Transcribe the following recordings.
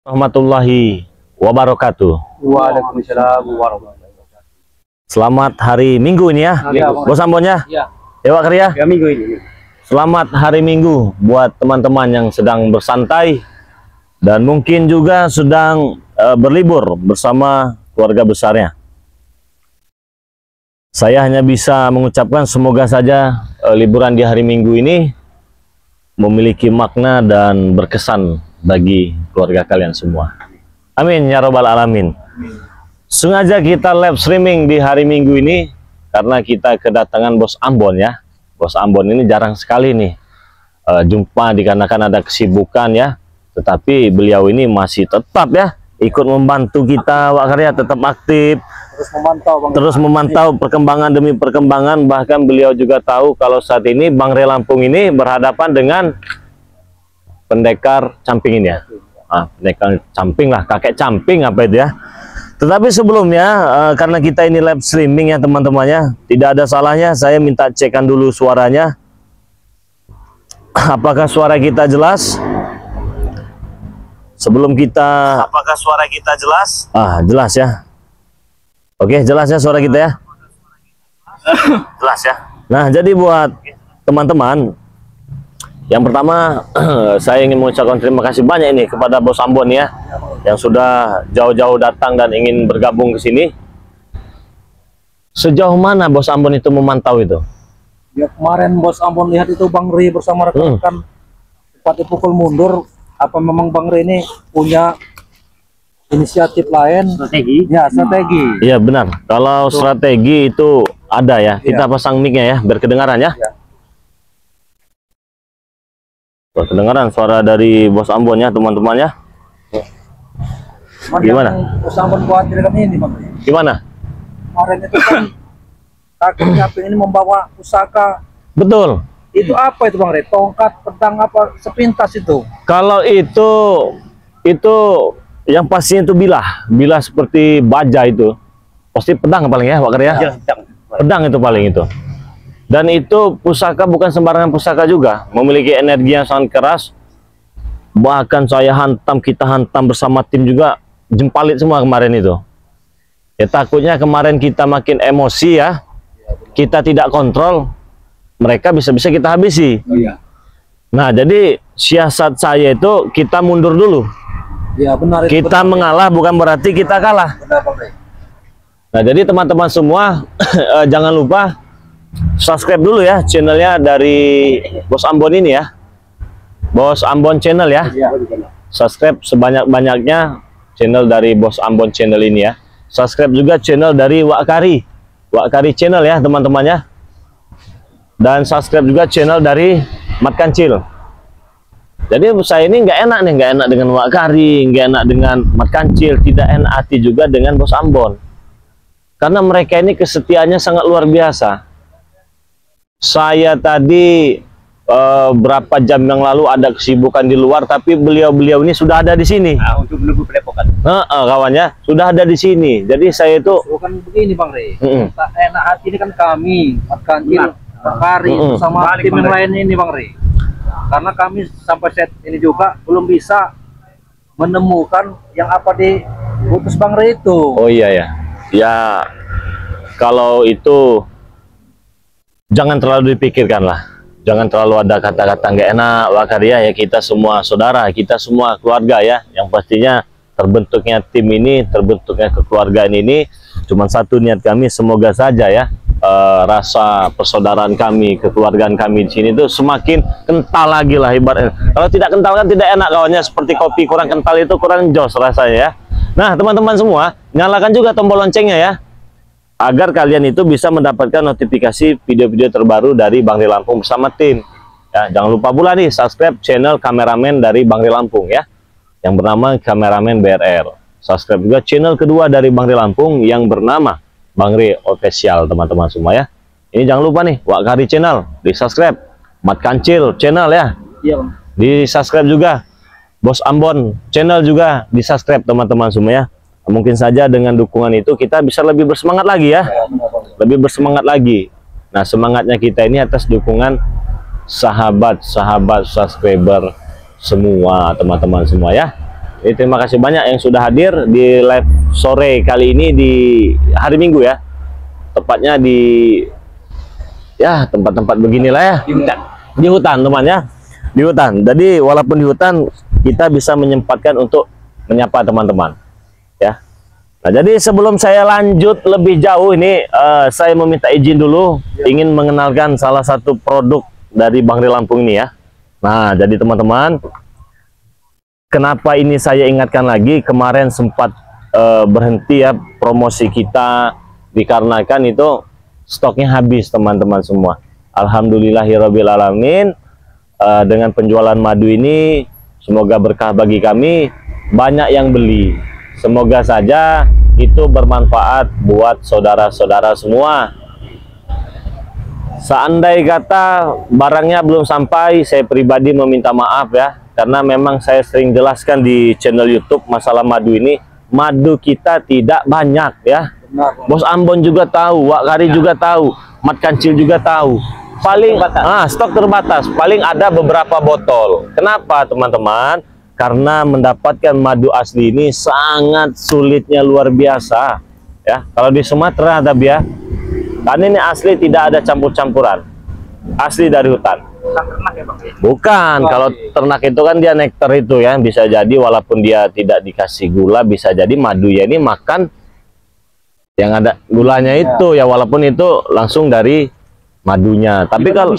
Warahmatullahi wabarakatuh. Waalaikumsalam warahmatullahi wabarakatuh. Selamat hari Minggu ini ya, Bos Ambon ya. Ya. Ya Pak Karya. Ya, Minggu ini. Selamat hari Minggu buat teman-teman yang sedang bersantai dan mungkin juga sedang berlibur bersama keluarga besarnya. Saya hanya bisa mengucapkan semoga saja liburan di hari Minggu ini memiliki makna dan berkesan bagi keluarga kalian semua. Amin ya robbal alamin. Sengaja kita live streaming di hari Minggu ini karena kita kedatangan Bos Ambon ya. Bos Ambon ini jarang sekali nih jumpa dikarenakan ada kesibukan ya. Tetapi beliau ini masih tetap ya ikut membantu kita Wak Karya, tetap aktif. Terus memantau perkembangan demi perkembangan. Bahkan beliau juga tahu kalau saat ini Bangre Lampung ini berhadapan dengan pendekar camping ini ya. Pendekar camping lah, kakek camping apa itu ya. Tetapi sebelumnya karena kita ini live streaming ya teman-temannya, tidak ada salahnya saya minta cekkan dulu suaranya. Apakah suara kita jelas? Sebelum kita, apakah suara kita jelas? Jelas ya. Oke, jelas ya suara kita ya. Jelas ya. Nah, jadi buat teman-teman, yang pertama saya ingin mengucapkan terima kasih banyak ini kepada Bos Ambon ya, yang sudah jauh-jauh datang dan ingin bergabung ke sini. Sejauh mana Bos Ambon itu memantau itu? Ya, kemarin Bos Ambon lihat itu Bang Ri bersama rekan-rekan cepat dipukul mundur. Apa memang Bang Ri ini punya inisiatif lain? Strategi? Ya, strategi. Iya benar. Kalau strategi itu ada ya. Kita pasang mic-nya ya, biar kedengaran ya. Kedengaran suara dari Bos Ambon ya teman-teman ya. Gimana? Bos Ambon khawatirkan ini Bang. Gimana? Kemarin itu kan kakek camping ini membawa pusaka. Betul. Itu apa itu Bang Re? Tongkat, pedang apa sepintas itu? Kalau itu yang pastinya itu bilah seperti baja itu. Pasti pedang paling ya Pak Karya. Ya, pedang itu paling itu. Dan itu pusaka bukan sembarangan pusaka juga, memiliki energi yang sangat keras. Bahkan kita hantam bersama tim juga, jempalit semua kemarin itu. Ya takutnya kemarin kita makin emosi ya, kita tidak kontrol, mereka bisa-bisa kita habisi. Nah jadi siasat saya itu kita mundur dulu. Ya, benar, kita benar. Mengalah bukan berarti kita kalah. Benar, Bang Re. Nah jadi teman-teman semua jangan lupa subscribe dulu ya channelnya dari Bos Ambon ini ya, Bos Ambon channel ya. Subscribe sebanyak-banyaknya channel dari Bos Ambon channel ini ya. Subscribe juga channel dari Wak Kari channel ya teman-temannya. Dan subscribe juga channel dari Mat Kancil. Jadi saya ini nggak enak dengan Wak Kari, nggak enak dengan Mat Kancil, tidak enak hati juga dengan Bos Ambon. Karena mereka ini kesetiaannya sangat luar biasa. Saya tadi berapa jam yang lalu ada kesibukan di luar, tapi beliau-beliau ini sudah ada di sini. Untuk menunggu pelepokan. Kawannya sudah ada di sini. Jadi saya itu bukan begini Bang Re. Tak enak hati ini kan kami, Mat Kancil, Wak Kari sama tim yang lain ini Bang Re. Karena kami sampai saat ini juga belum bisa menemukan yang apa di putus Bang Re itu. Oh iya ya. Ya kalau itu jangan terlalu dipikirkan lah, jangan terlalu ada kata-kata nggak enak Wak Karya ya. Kita semua saudara, kita semua keluarga ya, yang pastinya terbentuknya tim ini, terbentuknya kekeluargaan ini cuma satu niat kami, semoga saja ya rasa persaudaraan kami, kekeluargaan kami di sini tuh semakin kental lagi lah ibaratnya. Kalau tidak kental kan tidak enak kawannya, seperti kopi kurang kental itu kurang jos rasanya ya. Nah teman-teman semua nyalakan juga tombol loncengnya ya, agar kalian itu bisa mendapatkan notifikasi video-video terbaru dari Bangre Lampung bersama tim. Ya, jangan lupa pula nih subscribe channel kameramen dari Bangre Lampung ya, yang bernama Kameramen BRR. Subscribe juga channel kedua dari Bangre Lampung yang bernama Bangre Official teman-teman semua ya. Ini jangan lupa nih Wak Kari channel di subscribe, Mat Kancil channel ya, di subscribe juga, Bos Ambon channel juga di subscribe teman-teman semua ya. Mungkin saja dengan dukungan itu kita bisa lebih bersemangat lagi ya, lebih bersemangat lagi. Nah semangatnya kita ini atas dukungan sahabat-sahabat subscriber semua teman-teman semua ya. Terima kasih banyak yang sudah hadir di live sore kali ini di hari Minggu ya. Tepatnya di ya tempat-tempat beginilah ya. Di hutan teman ya. Di hutan. Jadi walaupun di hutan kita bisa menyempatkan untuk menyapa teman-teman ya. Nah, jadi sebelum saya lanjut lebih jauh ini saya meminta izin dulu ingin mengenalkan salah satu produk dari Bang Ri Lampung ini ya. Nah, jadi teman-teman, kenapa ini saya ingatkan lagi, kemarin sempat berhenti ya promosi kita dikarenakan itu stoknya habis teman-teman semua. Alhamdulillahirabbil alamin, dengan penjualan madu ini semoga berkah bagi kami, banyak yang beli. Semoga saja itu bermanfaat buat saudara-saudara semua. Seandai kata barangnya belum sampai, saya pribadi meminta maaf ya, karena memang saya sering jelaskan di channel YouTube masalah madu ini. Madu kita tidak banyak ya. Benar. Bos Ambon juga tahu, Wak Kari juga tahu, Mat Kancil juga tahu. Paling stok terbatas, paling ada beberapa botol. Kenapa teman-teman? Karena mendapatkan madu asli ini sangat sulitnya luar biasa ya. Kalau di Sumatera ada ya. Karena ini asli, tidak ada campur-campuran, asli dari hutan. Bukan, kalau ternak itu kan dia nektar itu ya, bisa jadi walaupun dia tidak dikasih gula, bisa jadi madu ya ini makan yang ada gulanya itu ya, walaupun itu langsung dari madunya. Tapi kalau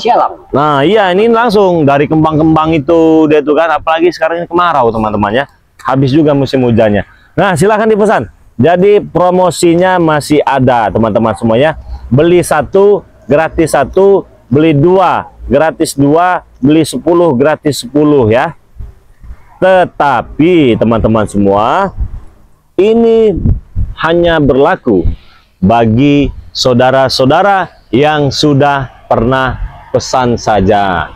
nah iya ini langsung dari kembang-kembang itu dia tuh kan, apalagi sekarang ini kemarau teman-teman ya, habis juga musim hujannya. Nah silahkan dipesan. Jadi promosinya masih ada teman-teman semuanya. Beli 1 gratis 1, beli 2 gratis 2, beli 10 gratis 10 ya. Tetapi teman-teman semua, ini hanya berlaku bagi saudara-saudara yang sudah pernah pesan saja.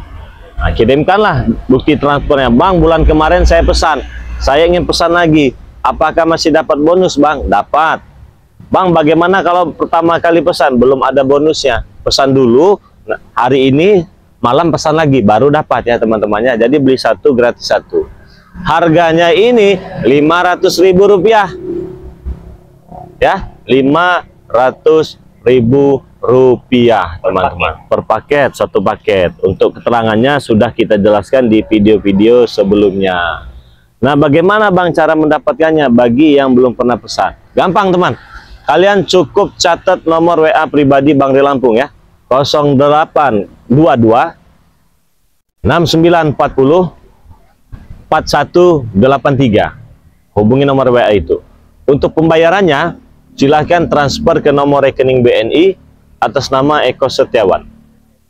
Nah, kirimkanlah bukti transfernya. Bang, bulan kemarin saya pesan, saya ingin pesan lagi. Apakah masih dapat bonus, Bang? Dapat. Bang, bagaimana kalau pertama kali pesan belum ada bonusnya? Pesan dulu, nah, hari ini malam pesan lagi baru dapat ya teman-temannya. Jadi beli 1 gratis 1. Harganya ini Rp500.000 ya, Rp500.000 teman-teman per paket, 1 paket. Untuk keterangannya sudah kita jelaskan di video-video sebelumnya. Nah, bagaimana Bang cara mendapatkannya bagi yang belum pernah pesan? Gampang teman, kalian cukup catat nomor WA pribadi Bang Ri Lampung ya, 0822 6940 4183. Hubungi nomor WA itu. Untuk pembayarannya silahkan transfer ke nomor rekening BNI atas nama Eko Setiawan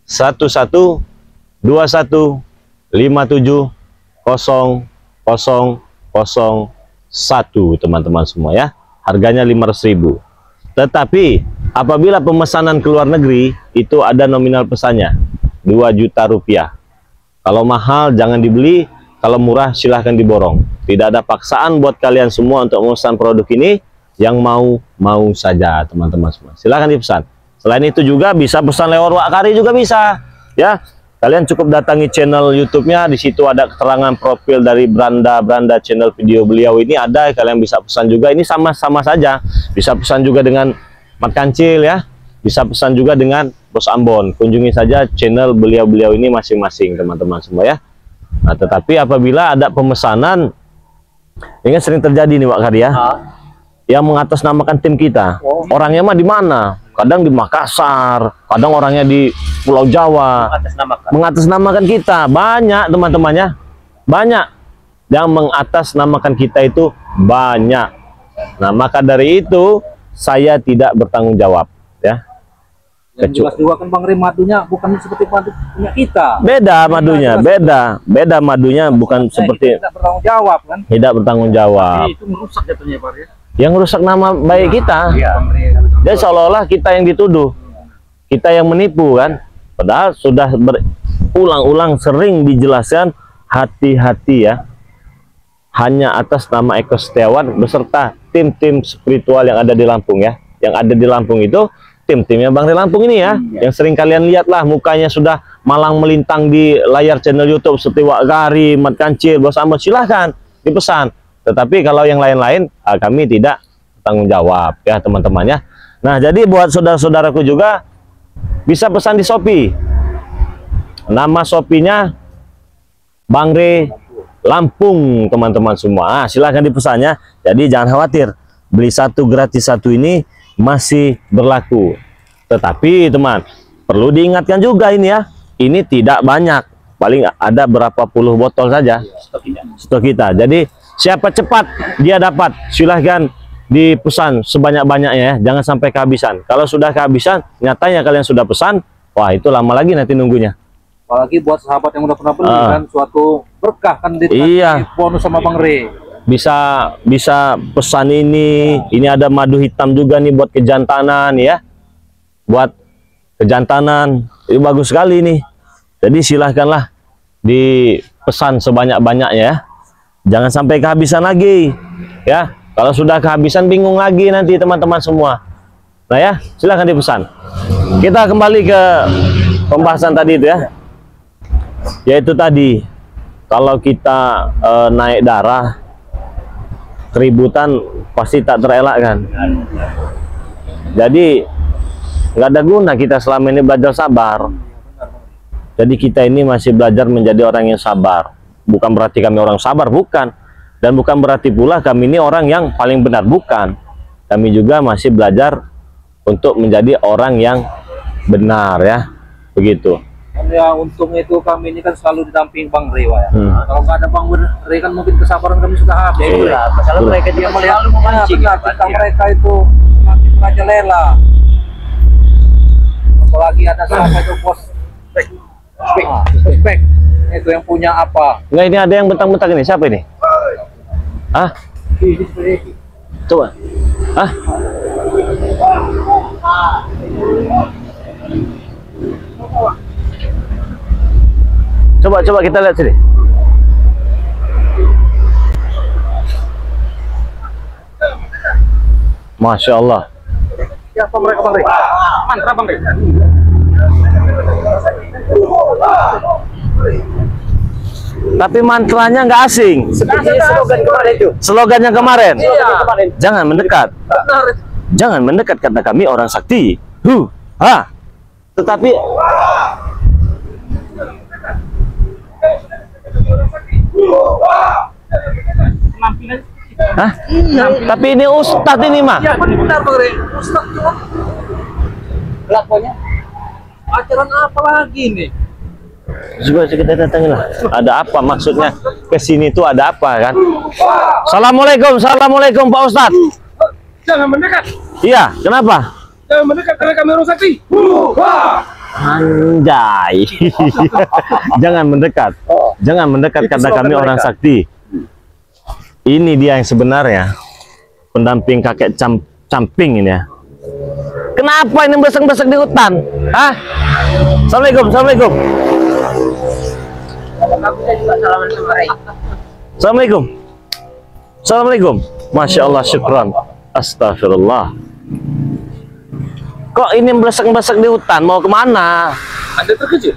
1121710001 teman-teman semua ya. Harganya Rp500.000. Tetapi apabila pemesanan ke luar negeri itu ada nominal pesannya Rp2.000.000. Kalau mahal jangan dibeli, kalau murah silahkan diborong. Tidak ada paksaan buat kalian semua untuk memesan produk ini. Yang mau saja teman-teman semua, silahkan dipesan. Selain itu juga bisa pesan lewat Wak Kari juga bisa ya. Kalian cukup datangi channel YouTube-nya, di situ ada keterangan profil dari Branda channel video beliau ini ada, kalian bisa pesan juga. Ini sama-sama saja, bisa pesan juga dengan Mat Kancil ya, bisa pesan juga dengan Bos Ambon. Kunjungi saja channel beliau-beliau ini masing-masing teman-teman semua ya. Nah, tetapi apabila ada pemesanan, ini sering terjadi nih Wak Kari ya, yang mengatasnamakan tim kita. Orangnya mah di mana? Kadang di Makassar, kadang orangnya di Pulau Jawa. Mengatasnamakan kita. Banyak teman-temannya. Banyak yang mengatasnamakan kita itu banyak. Nah, maka dari itu saya tidak bertanggung jawab ya. Yang jelas juga kan Bang Ri, madunya bukan seperti madu punya kita. Beda madunya, beda madunya, bukan seperti tidak bertanggung jawab kan? Tidak bertanggung jawab. Itu merusak jatuhnya Pak ya. Yang rusak nama baik kita. Jadi seolah-olah kita yang dituduh, kita yang menipu kan. Padahal sudah berulang-ulang sering dijelaskan, hati-hati ya. Hanya atas nama Eko Setiawan beserta tim-tim spiritual yang ada di Lampung ya. Yang ada di Lampung itu tim-timnya Bang Ri Lampung ini ya. Yang sering kalian lihat lah mukanya sudah malang melintang di layar channel YouTube seperti Wak Kari, Mat Kancil, Bos Ambon. Silahkan dipesan. Tetapi kalau yang lain-lain, kami tidak tanggung jawab ya teman-temannya. Nah, jadi buat saudara-saudaraku juga bisa pesan di Shopee. Nama Shopee-nya Bang Re Lampung, teman-teman semua. Silahkan dipesannya. Jadi jangan khawatir, beli satu gratis satu ini masih berlaku. Tetapi teman, perlu diingatkan juga ini ya, ini tidak banyak, paling ada berapa puluh botol saja stok kita. Jadi siapa cepat dia dapat, silahkan dipesan sebanyak-banyaknya ya, jangan sampai kehabisan. Kalau sudah kehabisan, nyatanya kalian sudah pesan, wah itu lama lagi nanti nunggunya. Apalagi buat sahabat yang udah pernah beli kan, suatu berkah kan bonus sama Bang Re. Bisa pesan ini ada madu hitam juga nih buat kejantanan ya. Buat kejantanan, itu bagus sekali nih. Jadi silahkanlah dipesan sebanyak-banyaknya ya. Jangan sampai kehabisan lagi ya. Kalau sudah kehabisan bingung lagi nanti teman-teman semua. Nah ya, silahkan dipesan. Kita kembali ke pembahasan tadi itu ya. Yaitu tadi, kalau kita naik darah, keributan pasti tak terelakkan. Jadi nggak ada guna kita selama ini belajar sabar. Jadi kita ini masih belajar menjadi orang yang sabar. Bukan berarti kami orang sabar, bukan. Dan bukan berarti pula kami ini orang yang paling benar, bukan. Kami juga masih belajar untuk menjadi orang yang benar ya, begitu. Ya untungnya itu kami ini kan selalu didamping Bang Re ya. Kalau nggak ada Bang Re kan mungkin kesabaran kami sudah habis. Iya, Masalah mereka dia melihat kita mereka itu semakin merajalela. Apalagi ada siapa itu bos spek itu yang punya apa? Enggak, ini ada yang bentang-bentang ini, siapa ini? Ah? Coba. Ah? Coba kita lihat sini. Masya Allah. Siapa mereka Bang Re? Mantra Bang Re. Tapi mantranya nggak asing. Slogan kemarin itu. Slogannya kemarin. Iya. Jangan mendekat. Jangan mendekat kata kami orang sakti. Ha. Tetapi hah? Iya. Tapi ini ustadz ini mah. Iya benar Bang Re. Ustadz cuma lakonnya ajaran apa lagi nih? Coba kita datangin lah. Ada apa maksudnya kesini tuh ada apa kan? Assalamualaikum Pak Ustadz. Jangan mendekat. Iya, kenapa? Jangan mendekat karena kami orang sakti. Anjay. Jangan mendekat. Jangan mendekat karena kami orang sakti. Ini dia yang sebenarnya pendamping kakek camping ini ya. Kenapa ini besek-besek di hutan? Hah? Assalamualaikum. Assalamualaikum. Masya Allah, syukran. Astagfirullah. Kok ini besek-besek di hutan? Mau kemana? Anda terkejut?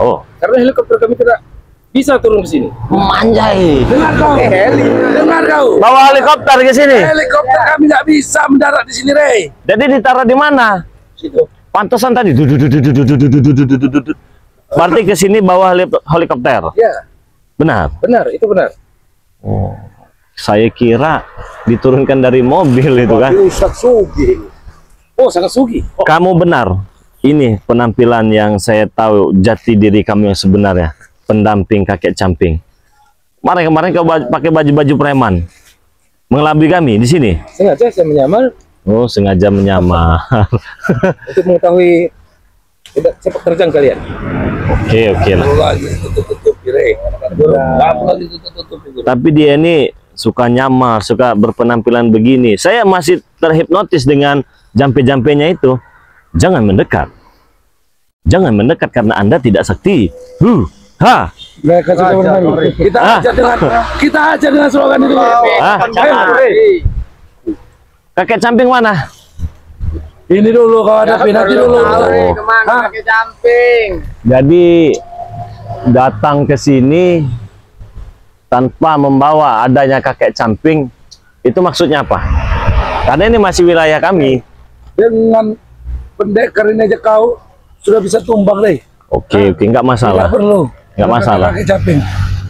Oh, Karena helikopter kami tidak bisa turun ke sini. manjai. Dengar kau. Dengar kau. Bawa helikopter ke sini. Helikopter kami tidak bisa mendarat di sini, Rey. Jadi ditaruh di mana? Situ. Pantesan tadi. Berarti ke sini bawa helikopter. Ya, Benar. itu benar. Oh, saya kira diturunkan dari mobil itu kan. Ustaz Sugi. Oh, sangat sugi. Kamu benar. Ini penampilan yang saya tahu jati diri kamu yang sebenarnya. Pendamping kakek camping. Kemarin kau pakai baju-baju preman. Mengelabui kami di sini. Sengaja saya menyamar. Oh, sengaja menyamar. Untuk mengetahui sepak terjang kalian. Oke lah. Tapi dia ini suka nyamar, suka berpenampilan begini. Saya masih terhipnotis dengan jampe-jampenya itu. Jangan mendekat. Jangan mendekat karena Anda tidak sakti. Ha. Kita aja dengan slogan itu. Kakek camping mana? Ini dulu kalau ada nanti dulu. Kemana kakek camping? Jadi datang ke sini tanpa membawa adanya kakek camping, itu maksudnya apa? Karena ini masih wilayah kami. Dengan pendekar ini aja kau sudah bisa tumbang deh. Oke, nggak masalah. Tidak perlu. Nggak masalah. Pakai caping.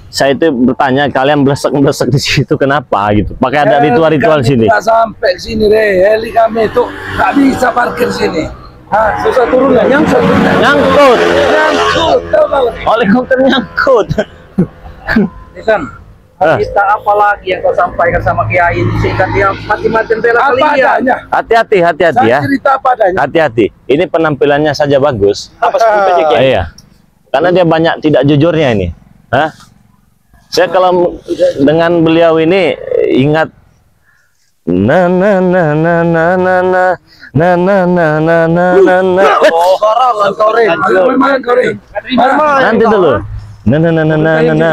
Saya itu bertanya, kalian blesek-blesek di situ kenapa gitu? Pakai ada ritual-ritual sini. Nggak sampai sini deh, heli kami itu nggak bisa parkir sini. Susah turun ya, nyangkut. Nyangkut. Tahu banget. Helikopter nyangkut. Ini kan kita apa lagi yang kau sampaikan sama Kiai ini sehingga dia mati-matian bela Apa kalian. adanya? Hati-hati ya. Saya cerita apa adanya. Hati-hati. Ini penampilannya saja bagus. Apa sebut aja Kiai? Iya. Karena dia banyak tidak jujurnya ini. Hah? Saya kalau dengan beliau ini ingat na na na na na na na na na na na na na. Oh, barangan kau Re. Main kau deh. Nanti dulu. Na na na na na na na.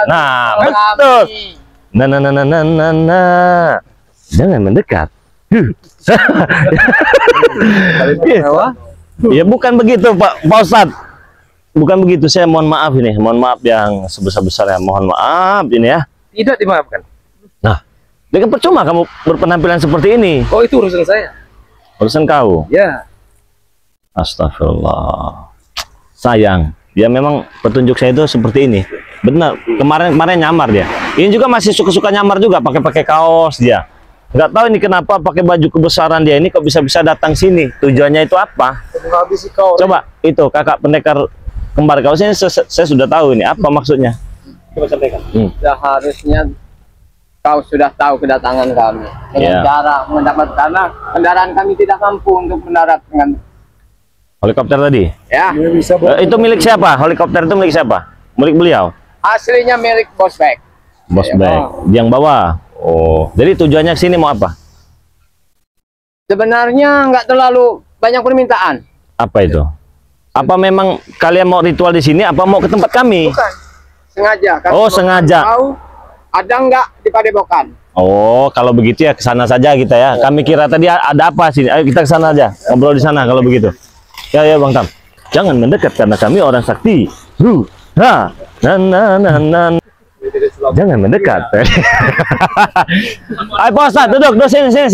Nah, betul. Na na na na na na na. Jangan mendekat. Ya bukan begitu Pak Ustadz. Bukan begitu, saya mohon maaf ini. Mohon maaf yang sebesar-besarnya. Mohon maaf ini ya. Tidak dimaafkan. Nah, dengan percuma kamu berpenampilan seperti ini. Oh, itu urusan saya. Urusan kau. Ya. Astagfirullah. Sayang. Dia memang petunjuk saya itu seperti ini. Benar. Kemarin nyamar dia. Ini juga masih suka-suka nyamar juga. Pakai kaos dia. Nggak tahu ini kenapa pakai baju kebesaran dia ini kok bisa-bisa datang sini. Tujuannya itu apa? Coba itu kakak pendekar kembar kau saya sudah tahu ini apa maksudnya. Coba sampaikan. Sudah harusnya kau sudah tahu kedatangan kami dengan cara mendapat karena kendaraan kami tidak mampu untuk mendarat dengan Helikopter tadi. ya. Itu milik siapa? Helikopter itu milik siapa? Milik beliau. Aslinya milik Bosbek. Bosbek. Yang bawa. Oh, jadi tujuannya sini mau apa? Sebenarnya nggak terlalu banyak permintaan. Apa itu? Apa memang kalian mau ritual di sini? Apa mau ke tempat kami? Bukan. Sengaja. Oh, sengaja. Tahu ada nggak di Padepokan? Oh, kalau begitu ya ke sana saja kita ya. Kami kira tadi ada apa sini. Ayo kita ke sana aja. Ngobrol di sana kalau begitu. Ya Bang Tam. Jangan mendekat karena kami orang sakti. Ha. Na. Jangan mendekat. Ayo Pak Ustadz, duduk sini. Sini.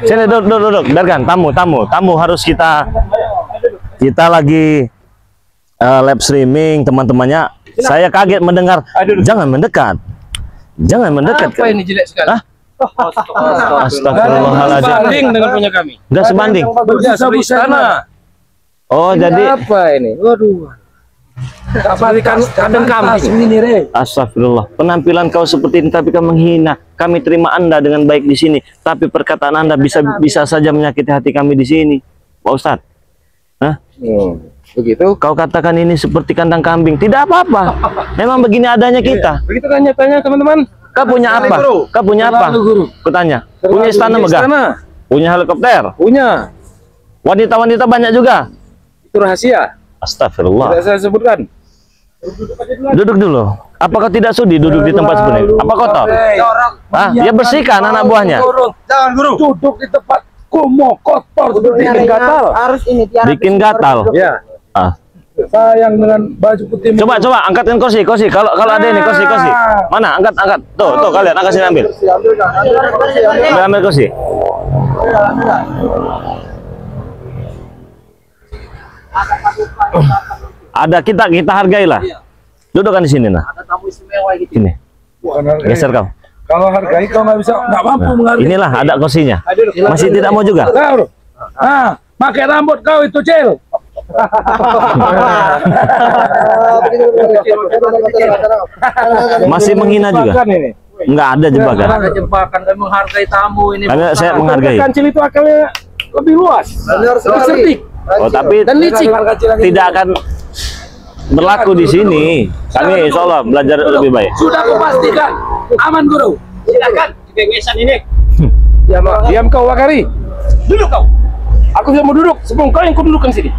Sini duduk. Biarkan tamu harus kita lagi live streaming teman-temannya. Saya kaget mendengar jangan mendekat. Apa ini jelek sekali? Hah? Astagfirullahaladzim. Sebanding dengan punya kami. Enggak sebanding. Istana. Oh, jadi Apa ini? Waduh. Kandang kambing. astagfirullah. Penampilan kau seperti ini tapi kau menghina. Kami terima Anda dengan baik di sini, tapi perkataan Anda bisa saja menyakiti hati kami di sini. Pak Ustadz. Hah? Begitu. Kau katakan ini seperti kandang kambing. Tidak apa-apa. Memang begini adanya kita. Begitu kan nyatanya teman-teman. Kau punya apa? Kau punya apa? Kutanya. Punya istana megah? Punya helikopter? Punya. Wanita-wanita banyak juga? Itu rahasia. Astagfirullah. Tidak saya sebutkan. Duduk dulu. Apakah tidak sudi duduk di tempat seperti ini? Apa kotor? Ah, dia bersihkan anak buahnya. Jangan guru. Duduk di tempat kumuh kotor bikin gatal. Harus ini tiara. Bikin gatal. Ya. Ah. Sayang dengan baju putih. Coba angkatin kursi. Kalau ada ini kursi. Mana? Angkat. Tuh kalian angkat sini ambil. Ambil kursi. Ada kita hargailah. Dudukkan di sini nah. Ada tamu istimewa gitu. Sini. Geser kau. Kalau hargai kau nggak mampu menghargai. Inilah ada kursinya. Masih tidak mau juga. Pakai rambut kau itu Cil. Masih menghina juga. Enggak ada jebakan. Ada jebakan dan menghargai tamu ini. Karena saya menghargai. Kancil itu akalnya lebih luas. Cerdik. Oh, tapi tidak akan berlaku di sini. Kami insya Allah belajar lebih baik. Sudah aku pastikan aman guru. Silakan. Kebebasan ini. Diam kau Wakari. Duduk kau. Aku tidak mau duduk. Sebelum kau yang kau dudukkan sini.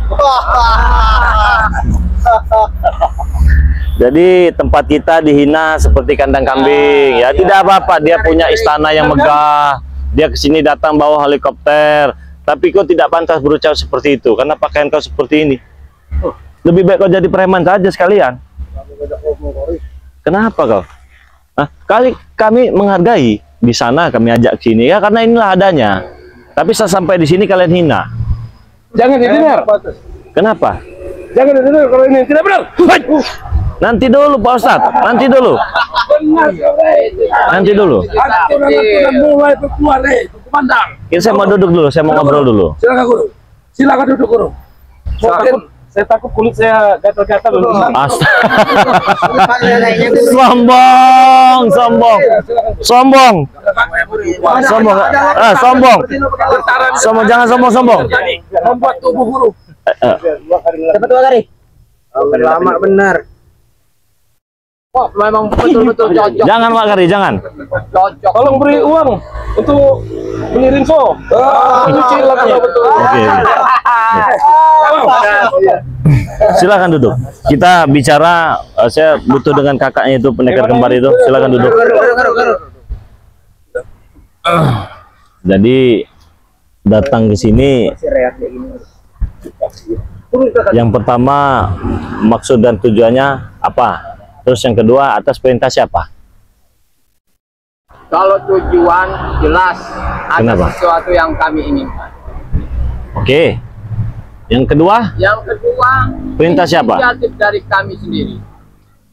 Jadi tempat kita dihina seperti kandang kambing. Ya tidak apa-apa. Dia punya istana yang megah. Dia kesini datang bawa helikopter. Tapi kau tidak pantas berucap seperti itu karena pakaian kau seperti ini. Lebih baik kau jadi preman saja sekalian. Kenapa kau? Kami menghargai. Di sana kami ajak sini ya karena inilah adanya. Tapi sampai di sini kalian hina. Jangan didengar. Kenapa? Jangan didengar kalau ini tidak benar. Nanti dulu Pak Ustadz. Nanti dulu. Nanti dulu. Mulai berkeluar Komandan. Ini saya mau duduk dulu. Saya mau ngobrol dulu. Silakan guru. Silakan duduk guru. Saya takut kulit saya gatal-gatal. Sombong, sombong, sombong, sombong, sombong, sombong, jangan sombong, sombong. Membuat tubuh guru. Cepat Wakari. Lama benar. Oh, memang betul-betul cocok. Jangan Wakari, jangan. Cocok. Tolong beri uang untuk beli rinso. Cuci lapnya betul. Oke. Silakan duduk. Kita bicara. Saya butuh dengan kakaknya itu pendekar kembar itu. Silakan duduk. Jadi datang ke sini. Yang pertama maksud dan tujuannya apa? Terus yang kedua atas perintah siapa? Kalau tujuan jelas ada Kenapa? sesuatu yang kami inginkan. Oke. Yang kedua? Yang kedua, Perintah siapa? inisiatif dari kami sendiri.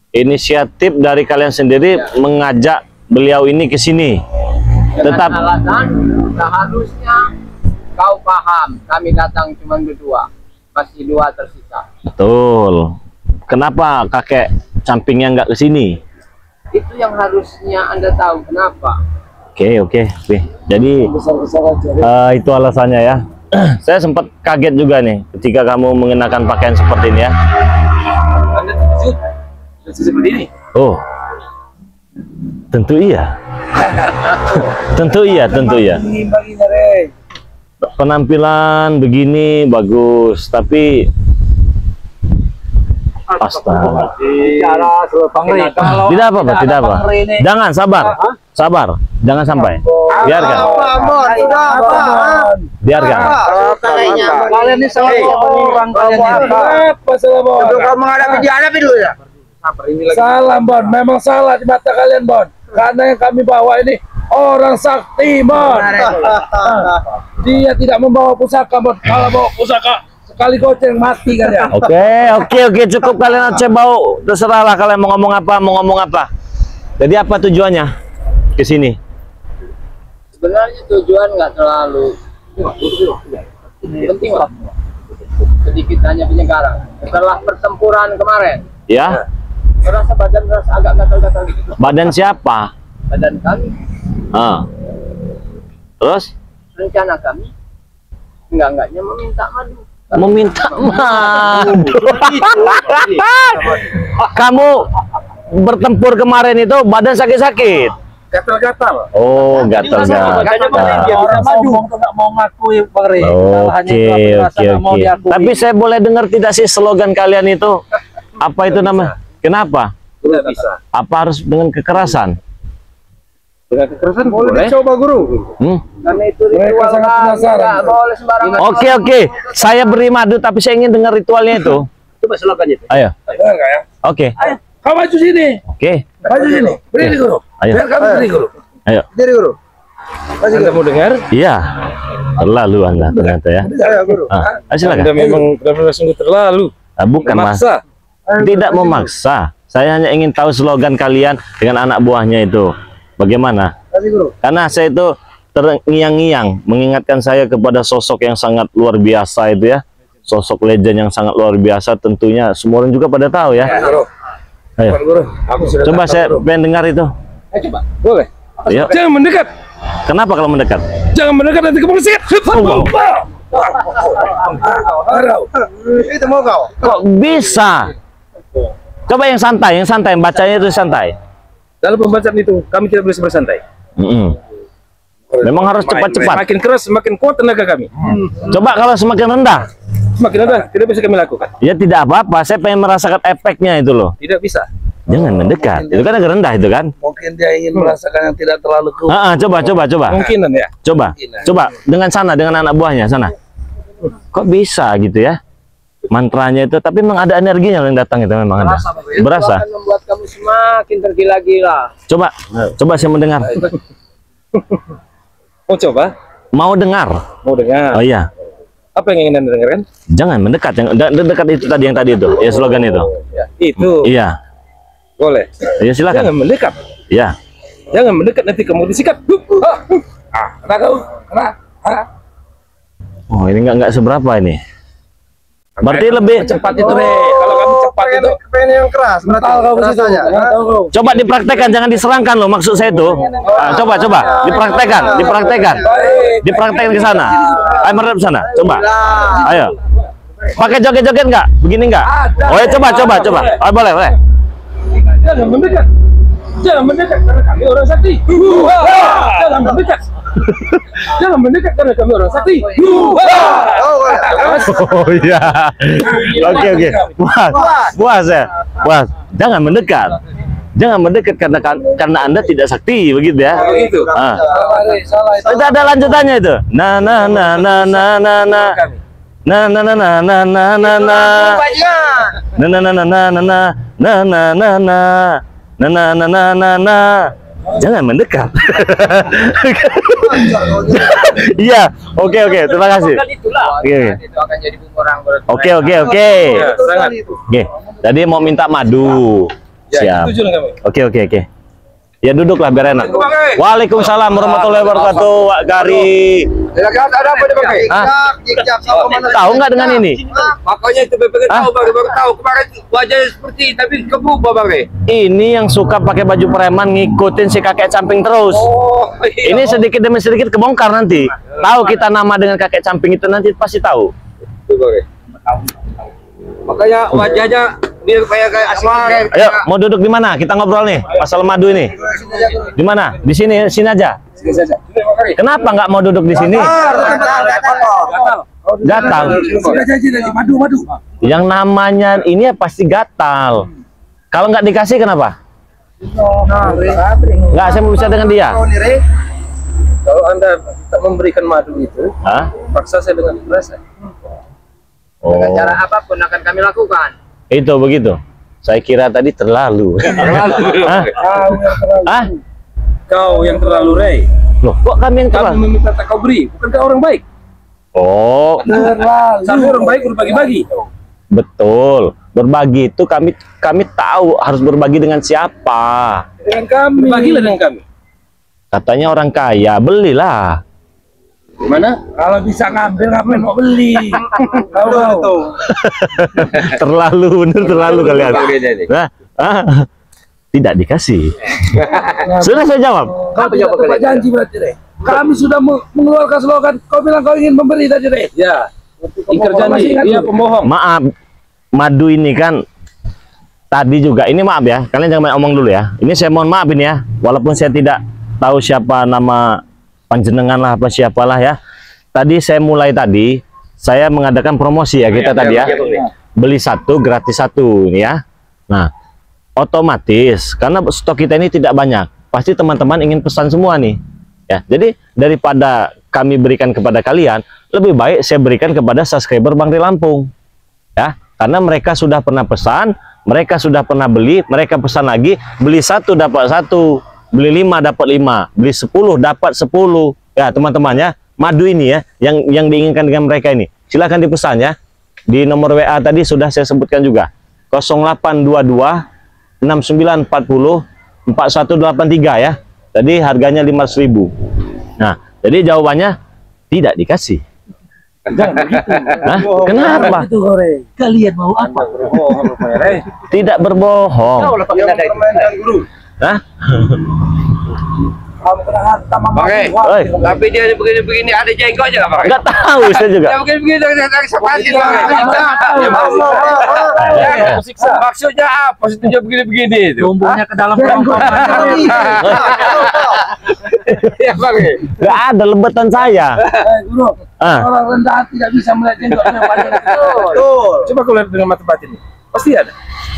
Inisiatif dari kalian sendiri mengajak beliau ini ke sini. Dengan Tetap alasan seharusnya kau paham, kami datang cuma berdua, masih dua tersisa. betul. Kenapa kakek sampingnya nggak ke sini? Itu yang harusnya Anda tahu kenapa. Oke. Jadi itu alasannya ya. Saya sempat kaget juga nih ketika kamu mengenakan pakaian seperti ini ya. Seperti ini. Oh, tentu iya. Tentu iya. Penampilan begini bagus, tapi astaga. Tidak apa, Pak, tidak apa. Jangan, sabar. Jangan sampai. Biarkan. Biarkan. Kalian ini sangat orang kalian ini. Salah Bon, memang salah di mata kalian Bon. Karena yang kami bawa ini orang sakti Bon. Dia tidak membawa pusaka Bon. Kalau bawa pusaka sekali goceng mati kalian. Oke, cukup kalian aja bau. Terserahlah kalian mau ngomong apa. Jadi apa tujuannya ke sini? Sebenarnya tujuan nggak terlalu penting lah. Sedikit hanya penyegaran. Setelah pertempuran kemarin, Ya, merasa badan agak gatal-gatal gitu. badan siapa? Badan kami, Terus rencana kami, enggaknya meminta madu. meminta madu. Kamu bertempur kemarin itu badan sakit-sakit. Gatal-gatal. Oh, gatal-gatal. Orang sombong tuh nggak mau ngakui Bang Rey. Kesalahannya itu apa, rasa nggak mau diakui. Tapi saya boleh dengar tidak sih slogan kalian itu? Apa itu namanya? Kenapa? Tidak bisa. Apa harus dengan kekerasan? Dengan kekerasan boleh coba guru. Karena itu Mereka ritual sangat kami, penasaran. nggak boleh sembarangan. Oke. Saya beri madu, tapi saya ingin dengar ritualnya itu. Coba slogannya. Ayo. Benar nggak ya? Oke. Kau maju sini. Oke. Maju sini. Beri guru. Ayo. Biar kami beri guru. Ayo. Beri guru. Anda mau dengar? Iya. Terlalu Anda ternyata ya. Ayo guru. Silakan. Anda memang benar-benar sungguh terlalu. Bukan Mas. Memaksa. Tidak memaksa. Saya hanya ingin tahu slogan kalian dengan anak buahnya itu. Bagaimana? Kasih guru. Karena saya itu terngiang-ngiang mengingatkan saya kepada sosok yang sangat luar biasa itu ya. Sosok legend yang sangat luar biasa, tentunya semua orang juga pada tahu ya. Guru. Ayo. Guru. Aku sudah Coba tahu, saya guru. pengen dengar itu. Coba. Boleh. Ayo. Jangan mendekat. Kenapa kalau mendekat? Jangan mendekat nanti kepolisian. Itu mau kau. Kok bisa? Coba yang santai, bacanya itu santai. Dalam pembacaan itu kami tidak boleh bersantai. Memang harus cepat-cepat. Semakin keras, semakin kuat tenaga kami. Coba kalau semakin rendah, Semakin rendah, tidak bisa kami lakukan. ya tidak apa-apa. Saya pengen merasakan efeknya itu loh. Tidak bisa. Jangan mendekat. Itu kan agak rendah itu kan. Mungkin dia ingin merasakan yang tidak terlalu kuat. Coba. Mungkinan ya. Coba dengan sana, dengan anak buahnya sana. Kok bisa gitu ya? mantranya itu, tapi memang ada energinya yang datang itu, memang ada. Berasa. Akan membuat kamu semakin tergila-gila. Coba saya mendengar. Mau coba? Mau dengar? Mau dengar? Oh iya. Apa yang ingin Anda dengarkan? Jangan mendekat, yang dekat itu tadi, yang tadi itu, ya slogan itu. Itu. Iya. Boleh. Ya silakan. Jangan mendekat. Iya. Jangan mendekat, nanti kamu disikat. Kena kau. Kena. Oh, ini nggak seberapa ini. Berarti lebih Cepat itu, Re. Kalau kamu cepat itu. Pengen yang keras, berarti rasanya. coba dipraktekkan, jangan diserangkan loh, maksud saya itu. Coba dipraktekkan ke sana. Ayo menghadap sana, coba. Ayo. Pakai joget-joget nggak? Begini nggak? Oh ya, coba. Oh, boleh. Jangan mendekat. Jangan mendekat karena kami orang sakti. Jangan mendekat. Jangan mendekat karena kami orang sakti. Oh iya. Oke. Puas ya. Puas. Jangan mendekat. Jangan mendekat karena Anda tidak sakti, begitu ya. Begitu. Itu ada lanjutannya itu. Jangan mendekat. Iya, oke, terima kasih. Itu akan jadi bumerang. Oke. Sangat. Oke, tadi mau minta madu. Siap. Setuju dengan kami. Oke. Ya duduklah biar enak. Waalaikumsalam warahmatullahi wabarakatuh, Wak Gari. Ada apa nih, Bang? Hah? Jik-jak. Tahu nggak dengan ini? Makanya itu BPK tahu, baru tahu. Kemarin wajahnya seperti tapi keberubah, Bang. Ini yang suka pakai baju preman ngikutin si kakek camping terus. Oh, Ini sedikit demi sedikit kebongkar nanti. Tahu kita nama dengan kakek camping itu nanti pasti tahu. makanya wajahnya biar kayak asmar. Ayo, mau duduk di mana? Kita ngobrol nih masalah madu ini. Di mana? Di sini aja. Kenapa nggak mau duduk di sini? Gatal. Sudah janji tadi madu. Yang namanya ini ya pasti gatal. Kalau nggak dikasih kenapa? Nggak, saya mau bicara dengan dia. Kalau Anda tak memberikan madu itu, Hah? paksa saya dengan keras. Dengan cara apapun akan kami lakukan. Itu begitu. Saya kira tadi terlalu. Hah? Hah? Kau yang terlalu, Rey. Loh, kok kami yang Kami terlalu? meminta tak kau beri, bukankah orang baik? Oh, Sampai orang baik berbagi-bagi. betul. Berbagi itu kami tahu harus berbagi dengan siapa. Dengan kami. Bagilah dengan kami. Katanya orang kaya, belilah. Gimana? Kalau bisa ngambil, ngapain mau beli? Kau tahu. terlalu kalian. Nah, tidak dikasih. Sudah saya jawab. Kau tidak tepat janji berarti, Rey. Kami sudah mengeluarkan slogan. Kau bilang kau ingin memberi tadi, Rey. Ya. Ingkar janji. Dia pembohong. Maaf, madu ini kan tadi juga. Ini maaf ya, kalian jangan main omong dulu ya. Ini saya mohon maaf ini ya, walaupun saya tidak tahu siapa nama panjenengan lah apa siapalah ya. Tadi saya saya mengadakan promosi ya kita tadi ya. Beli satu gratis satu ini ya. Nah, otomatis karena stok kita ini tidak banyak, pasti teman-teman ingin pesan semua nih. Ya, jadi daripada kami berikan kepada kalian, lebih baik saya berikan kepada subscriber Bang Ri Lampung. Ya, karena mereka sudah pernah pesan, mereka sudah pernah beli, mereka pesan lagi, beli satu dapat satu, beli 5 dapat 5, beli 10 dapat 10. Ya, teman-temannya, madu ini ya yang diinginkan dengan mereka ini. Silahkan dipesan ya. Di nomor WA tadi sudah saya sebutkan juga. 0822 6940 4183 ya. Tadi harganya 500.000. Nah, jadi jawabannya tidak dikasih. Hah? Kenapa? Kalian mau apa? Tidak berbohong. Hah? Oke. Oi, Tapi dia begini-begini ada jenggotnya nggak, Bang? nggak tahu saya juga. Ya begini-begini dari sepati. Maksudnya apa? Maksudnya begini-begini itu. Tumbuhnya ke dalam kerongkongan. Ya, Bang. Nggak ada lebetan saya. Guru, Ah. orang rendah tidak bisa melihat jenggotnya panjang. Betul. Coba kau lihat dengan mata batin. Pasti ada.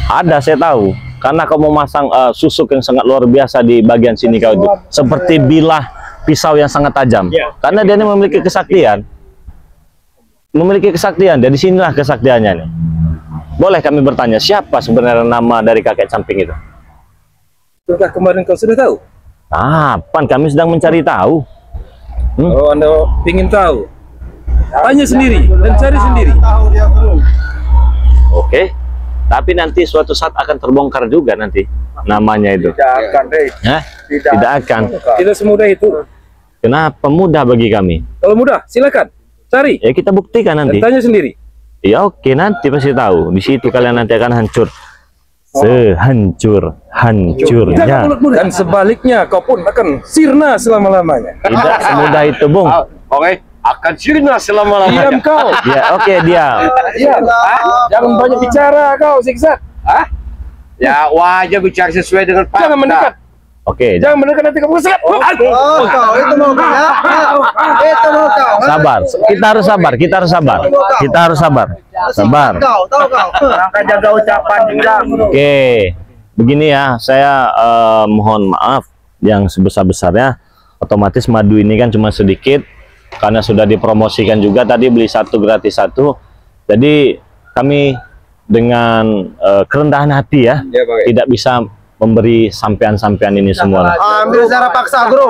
Ada, saya tahu. Karena kamu memasang susuk yang sangat luar biasa di bagian sini kau itu. Seperti bilah pisau yang sangat tajam. Karena dia ini memiliki kesaktian. memiliki kesaktian. Dari sinilah kesaktiannya nih. Boleh kami bertanya, siapa sebenarnya nama dari kakek camping itu? Sudah kemarin kau sudah tahu? Kapan kami sedang mencari tahu? Oh, Anda ingin tahu? Tanya sendiri dan cari sendiri. Oke. Tapi nanti suatu saat akan terbongkar juga nanti namanya itu. Tidak akan, Hah? Tidak akan. Tidak semudah itu. Kenapa mudah bagi kami? Kalau mudah, silakan cari. Ya kita buktikan Dan nanti. tanya sendiri. Ya oke, nanti pasti tahu. Di situ kalian nanti akan hancur. Hancurnya. Dan sebaliknya kau pun akan sirna selama-lamanya. Tidak semudah itu, Bung. Oke, akan sirna selama-lamanya. Diam kau. Ya oke, diam. Diam. Jangan banyak bicara kau, zigzag. Ya, wajah bicara sesuai dengan fakta. Jangan mendekat. Oke, Jangan mendekat nanti kamu kesekat. Oh, kau itu mau kau ya? Itu mau kau. sabar. Kita harus sabar. Kita harus sabar. Kita harus sabar. Sabar. Kau tahu kau. Angkat jaga ucapan juga. Oke, begini ya. Saya mohon maaf yang sebesar-besarnya. Otomatis madu ini kan cuma sedikit karena sudah dipromosikan juga tadi beli 1 gratis 1. Jadi kami dengan kerendahan hati ya, tidak bisa memberi sampean-sampean ini semua. Ambil secara paksa, bro.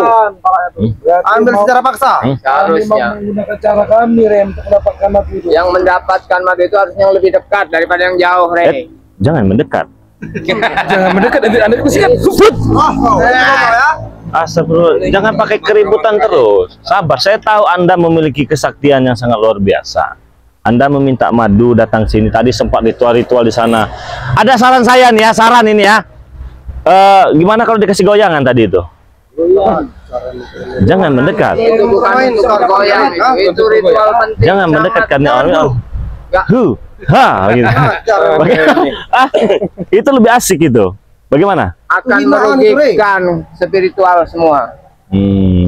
Ambil secara paksa. Harusnya menggunakan cara kami, Rem, untuk mendapatkan madu itu. Yang mendapatkan madu itu harusnya yang lebih dekat daripada yang jauh, Rey. Jangan mendekat. Jangan mendekat nanti Anda kesekat. Astagfirullah, jangan pakai keributan terus. Sabar, saya tahu Anda memiliki kesaktian yang sangat luar biasa. Anda meminta madu datang sini, tadi sempat ritual-ritual di sana. Ada saran saya nih ya, saran ini ya. Gimana kalau dikasih goyangan tadi itu? Jangan mendekat. Itu bukan goyang, itu ritual penting. Jangan mendekat karena orang gitu. Itu lebih asik itu. Bagaimana? Akan merugikan spiritual semua.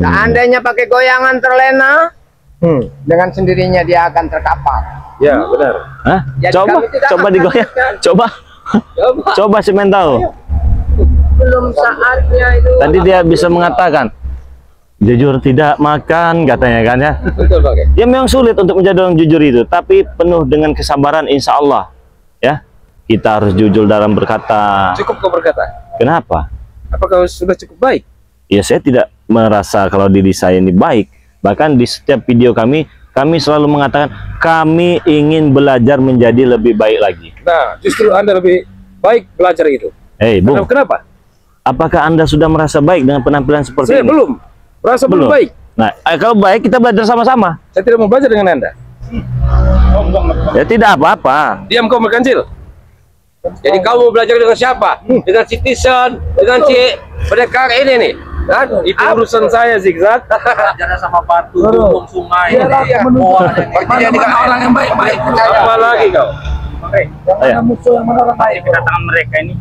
Seandainya pakai goyangan terlena, dengan sendirinya dia akan terkapar. Ya, benar. Hah? Jadi Coba, kami tidak coba digoyang. mengajarkan. Coba si mental. Belum saatnya itu. Tadi dia bisa mengatakan, jujur tidak makan katanya kan ya. Betul, Pak. Ya memang sulit untuk menjadi orang jujur itu, tapi penuh dengan kesabaran insya Allah. Ya, kita harus jujur dalam berkata. Cukup kau berkata. Kenapa? Apakah sudah cukup baik? Ya saya tidak merasa kalau diri saya ini baik. Bahkan di setiap video kami selalu mengatakan kami ingin belajar menjadi lebih baik lagi. Nah, justru Anda lebih baik belajar itu. Hei, Bung, Kenapa? apakah Anda sudah merasa baik dengan penampilan seperti Saya ini? belum. Merasa belum baik. Nah, kalau baik kita belajar sama-sama. Saya tidak mau belajar dengan Anda. Ya tidak apa-apa. Diam kau merkancil. Jadi kau mau belajar dengan siapa? Dengan citizen, dengan pendekar ini nih. Kan? Itu urusan saya, zigzag. Belajar sama batu, gunung, sungai. Berarti dengan orang yang baik-baik. Apa lagi kau? Ayo. Musuh yang mana baik. Kedatangan mereka ini,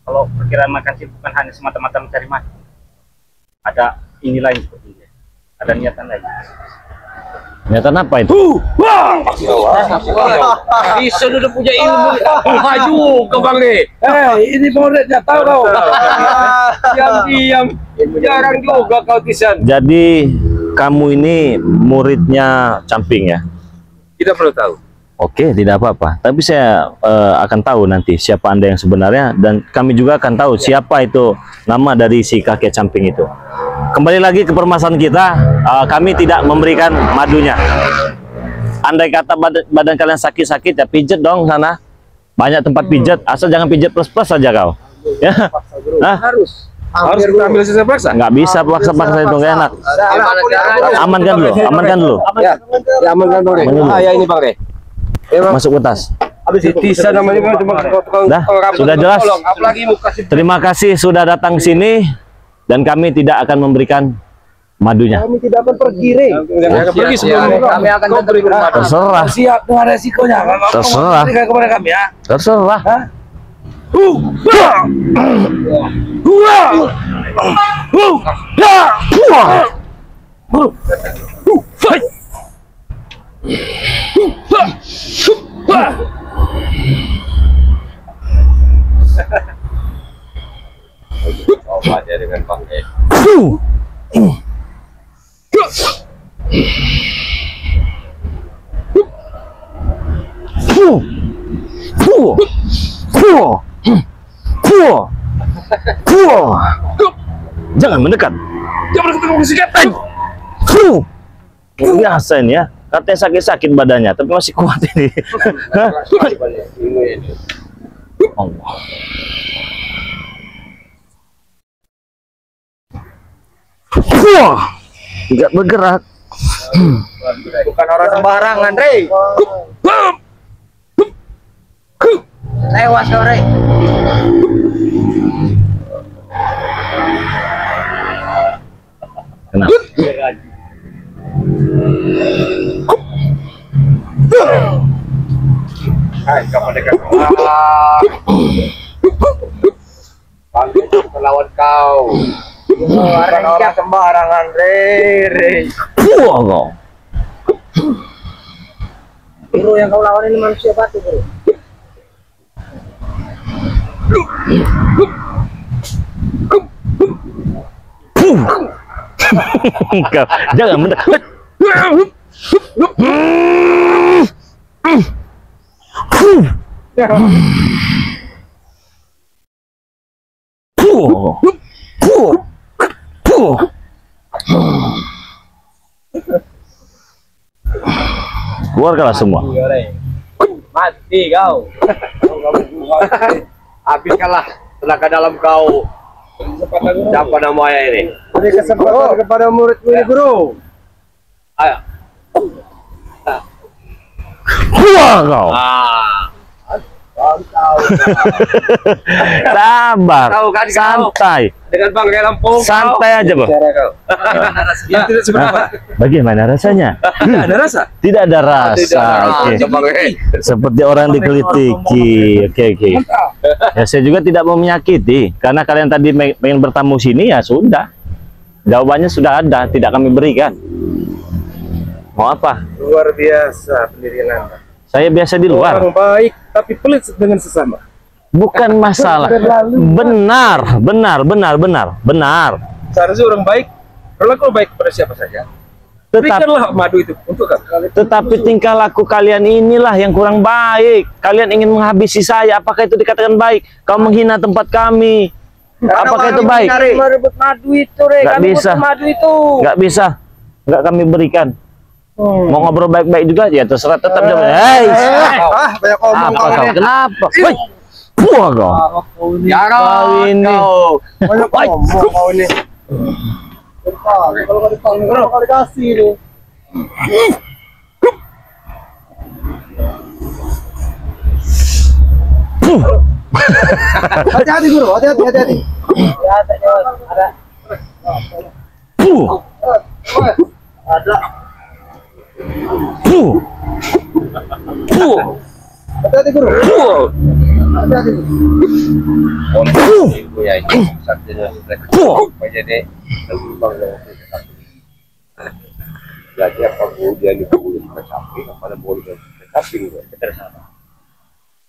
kalau perkiraan makan sih bukan hanya semata-mata mencari makan. Ada ini lain seperti ini. Ada niatan lain. Niatan apa itu? Bisa udah punya ilmu. Maju ke Bang nih. Ini muridnya tahu kau. Diam-diam. Jarang juga kau Tisan. Jadi kamu ini muridnya Camping ya? Tidak perlu tahu. Oke, tidak apa-apa. Tapi saya akan tahu nanti siapa Anda yang sebenarnya, dan kami juga akan tahu siapa itu nama dari si kakek Camping itu. Kembali lagi ke permasalahan kita, kami tidak memberikan madunya. Andai kata badan kalian sakit-sakit, ya pijet dong sana. Banyak tempat pijet, asal jangan pijet plus-plus saja kau. Ya. Hah? Harus kita ambil sisa paksa. Nggak bisa paksa-paksa itu nggak enak. Amankan dulu, amankan dulu. Ya, amankan dulu. Ya ini Bang Re. Masuk ke tas. Tisan namanya cuma Dah, sudah jelas. Apalagi mau kasih Terima kasih sudah datang sini, dan kami tidak akan memberikan madunya. Kami tidak akan pergi, Re. Jangan pergi sebelum Kami akan tetap berusaha. Terserah, siap dengan resikonya. terserah, Berikan kepada kami ya. terserah. coba dia dengan Bang E. Jangan mendekat. Jangan ketemu sikat. Biasa ini ya. Katanya sakit-sakit badannya, tapi masih kuat ini. Allah. Wah, tidak bergerak. Bukan orang sembarangan, Rey. Tewas kau, Rey. Kenapa? Hai, kamu dekat. Panggil melawan kau. Bukan orang sembarangan, Rey. Wah, kau. Bro, yang kau lawan ini manusia batu, bro. Kau jangan mendekat. Keluarkanlah semua. Mati kau. Habiskanlah tenaga dalam kau. Siapa namanya ini? Beri kesempatan kepada muridmu ini, bro. Ayo. Keluar kau. Sabar. Tahu kan kau? Santai. Dengan bangkai Lampung. Santai aja, Bang. Tidak seberapa. Bagaimana rasanya? Tidak ada rasa. Tidak ada rasa. Oke. Seperti orang dikelitiki. Oke. Ya, saya juga tidak mau menyakiti karena kalian tadi pengen bertamu sini, ya sudah. Jawabannya sudah ada, tidak kami berikan. Mau apa? Luar biasa pendirian Anda. Saya biasa di luar. Orang baik tapi pelit dengan sesama. Bukan masalah. Benar. Seharusnya orang baik berlaku baik kepada siapa saja. Berikanlah madu itu untuk kalian. Tetapi tingkah laku kalian inilah yang kurang baik. Kalian ingin menghabisi saya. Apakah itu dikatakan baik? Kau menghina tempat kami. Apakah itu baik? Merebut madu itu, Rey. Nggak Kami bisa. butuh madu itu. Nggak bisa. Nggak kami berikan. Mau ngobrol baik-baik juga, ya terserah, tetap jangan. Hei, Banyak omong apa kau? Kenapa? Woi, buah kau. Jarang ini. kau. Banyak omong kau ini. Kalau nggak dikasih nih. Hati-hati, bro. Hati-hati. Ya, ada. Ada. Hati-hati, bro. Hati-hati. Ya ini satunya menjadi jadi apa kemudian itu boleh ke samping apa boleh ke samping kita sana.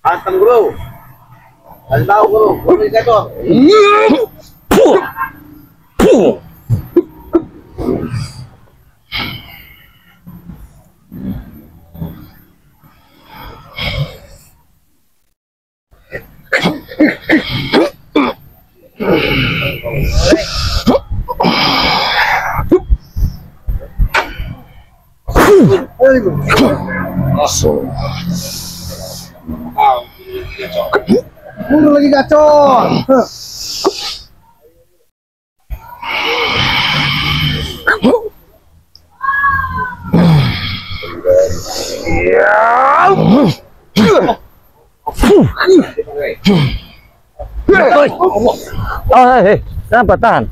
Hantam bro. Kasih tahu bro, boleh jatuh. Mundur lagi gacor. Kenapa tahan?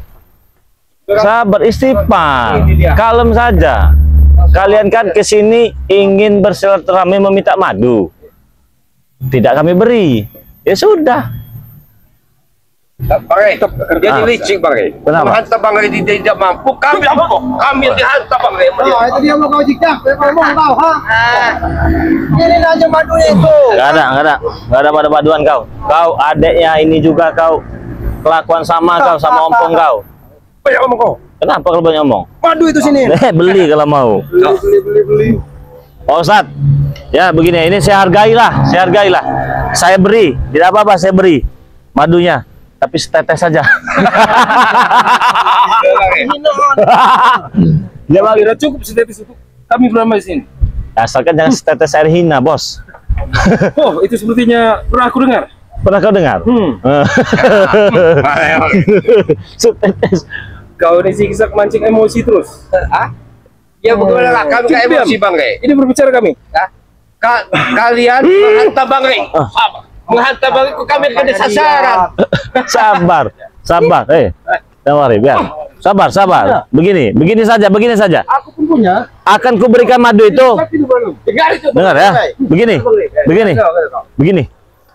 Sabar, istighfar, kalem saja. Kalian kan kesini ingin bersilaturahmi meminta madu, tidak kami beri. Ya sudah. Bang, jadi licik Bang. Kenapa? Menghantam Bang tidak mampu, kami yang dihantam Bang. Itu dia mau kau jikak, ngomong kau, ha? Ini aja madunya itu. Nggak ada madu-maduan kau. Kau adeknya ini juga kau kelakuan sama kau sama ompong kau. Banyak ngomong kau. Kenapa kalau banyak ngomong? Madu itu sini. Beli kalau mau. Beli. Pak Ustadz, ya begini, ini saya hargailah. Saya beri, tidak apa-apa saya beri madunya. tapi setetes saja. Ya bang, udah cukup setetes itu. Kami beramai sini. Asalkan jangan setetes air hina, bos. Oh, itu sepertinya pernah aku dengar. Pernah kau dengar? Setetes. Kau ini zigzag mancing emosi terus. Ya bagaimana lah kami kayak emosi Bang Rey. Ini berbicara kami. Kalian menghantam Bang Rey. Menghantam Bang Rey, kami kena sasaran. Sabar. Tawari, biar. Sabar. Begini saja. Aku pun punya. Akan kuberikan madu itu. Dengar itu. Dengar ya. Begini.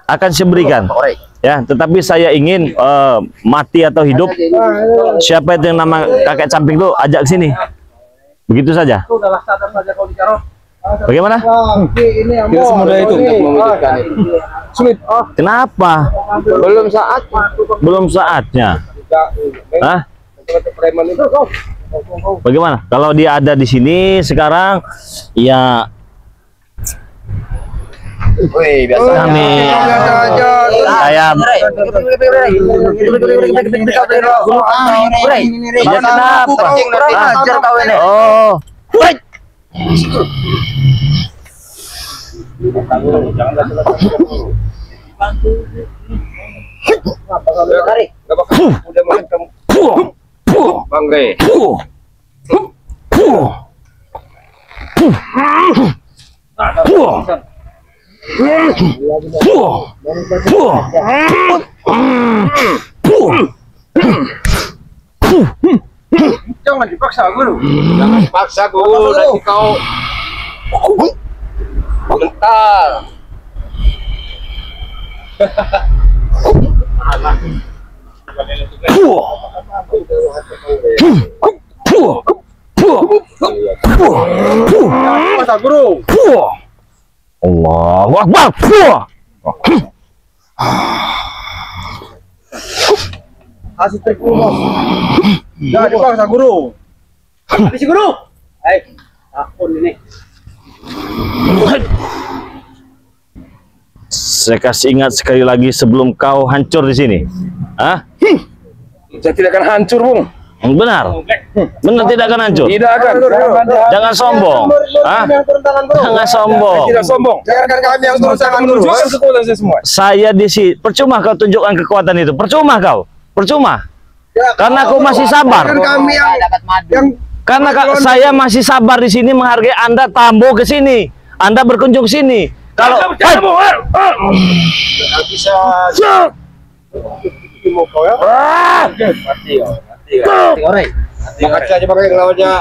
Akan saya berikan. Ya, tetapi saya ingin mati atau hidup, siapa itu yang nama kakek camping itu ajak sini. Begitu saja. Udahlah, sadar saja kau dicarot. Bagaimana? Tidak semudah itu untuk mewujudkan itu. Sulit. Kenapa? Belum saatnya. Hah? Bagaimana? Kalau dia ada di sini sekarang, ya kami saya ya kenapa? Oh. Udah menghantam Bang Rey. Jangan dipaksa guru. Jangan paksa guru, nanti kau bentar. Masa guru. Allahu Akbar. Kasih trik dulu, Bos. Jangan dipaksa guru. Habis guru. Akun ini. Saya kasih ingat sekali lagi sebelum kau hancur di sini. Hah? Saya tidak akan hancur, Bung. Benar tidak akan hancur. Tidak akan. Jangan sombong. Hah? Jangan sombong. Tidak sombong. Biarkan kami yang turun tangan guru. Menunjukkan kekuatan saya semua. Saya di sini. Percuma kau tunjukkan kekuatan itu. Percuma. Karena aku masih sabar. Kami yang Karena saya masih sabar di sini menghargai Anda tamu ke sini. Anda berkunjung sini. Kalau bisa mau kau ya? Mati. Makasih aja pakai lawannya.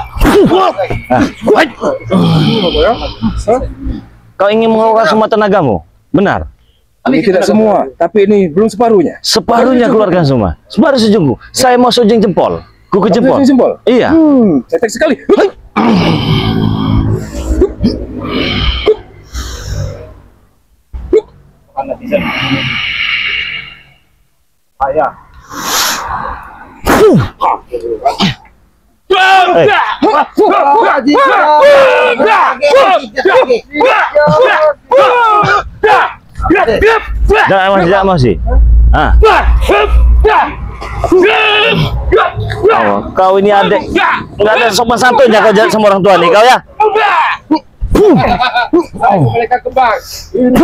kau ingin mengeluarkan semua tenagamu, benar? Ini tidak semua, tapi ini belum separuhnya. Separuhnya keluarkan semua. Separuh sejunggu. Saya mau sujung jempol. Kuku jempol. Jempol. Iya. Cetek sekali. Jangan masih. Kau ini adek, nggak ada sopan santunnya kau sama orang tua nih kau ya. Mereka kembang.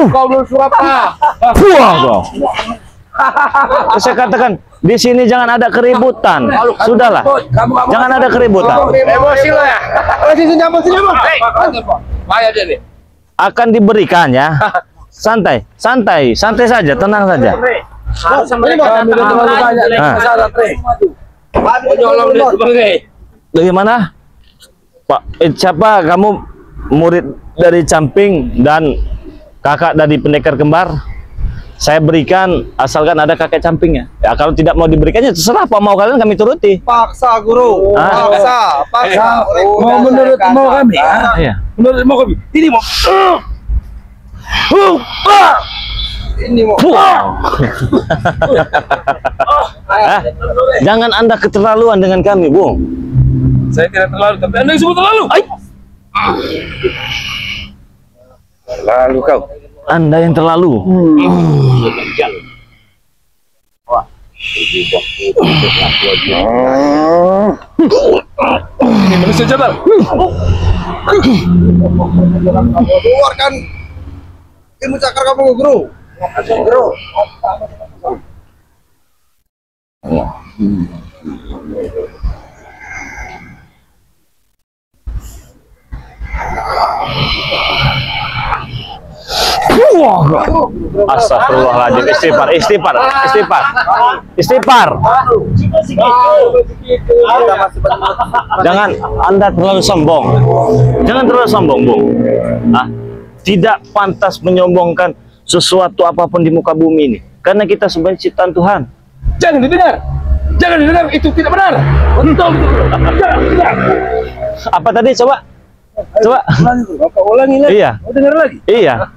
Kau belum apa? Kau. Saya katakan di sini jangan ada keributan. Sudahlah, jangan ada keributan. Emosi lo ya. Senyum. Bahaya dia nih. Akan diberikan ya. Santai saja, tenang saja. Bagaimana, Pak? Siapa kamu? Murid dari Camping dan kakak dari pendekar kembar. Saya berikan asalkan ada kakek Campingnya. Ya kalau tidak mau diberikannya terserah, apa mau kalian kami turuti. Paksa guru. Paksa. Mau menurut mau kami. Iya. Menurut mau kami. Ini mau. Ini mau. Jangan Anda keterlaluan dengan kami, Bung. Saya tidak terlalu, tapi Anda yang semua terlalu. Lalu kau. Anda yang terlalu. Ini manusia jabal. Keluarkan ilmu cakar kamu, Guru. Guru. Astagfirullahaladzim. Istighfar. Jangan Anda terlalu sombong. Jangan terlalu sombong, Bung. Tidak pantas menyombongkan sesuatu apapun di muka bumi ini, karena kita sebenarnya ciptaan Tuhan. Jangan didengar. Jangan didengar, itu tidak benar. Betul. Apa tadi? Coba. Ulangi lagi. Iya. Mau dengar lagi? Iya.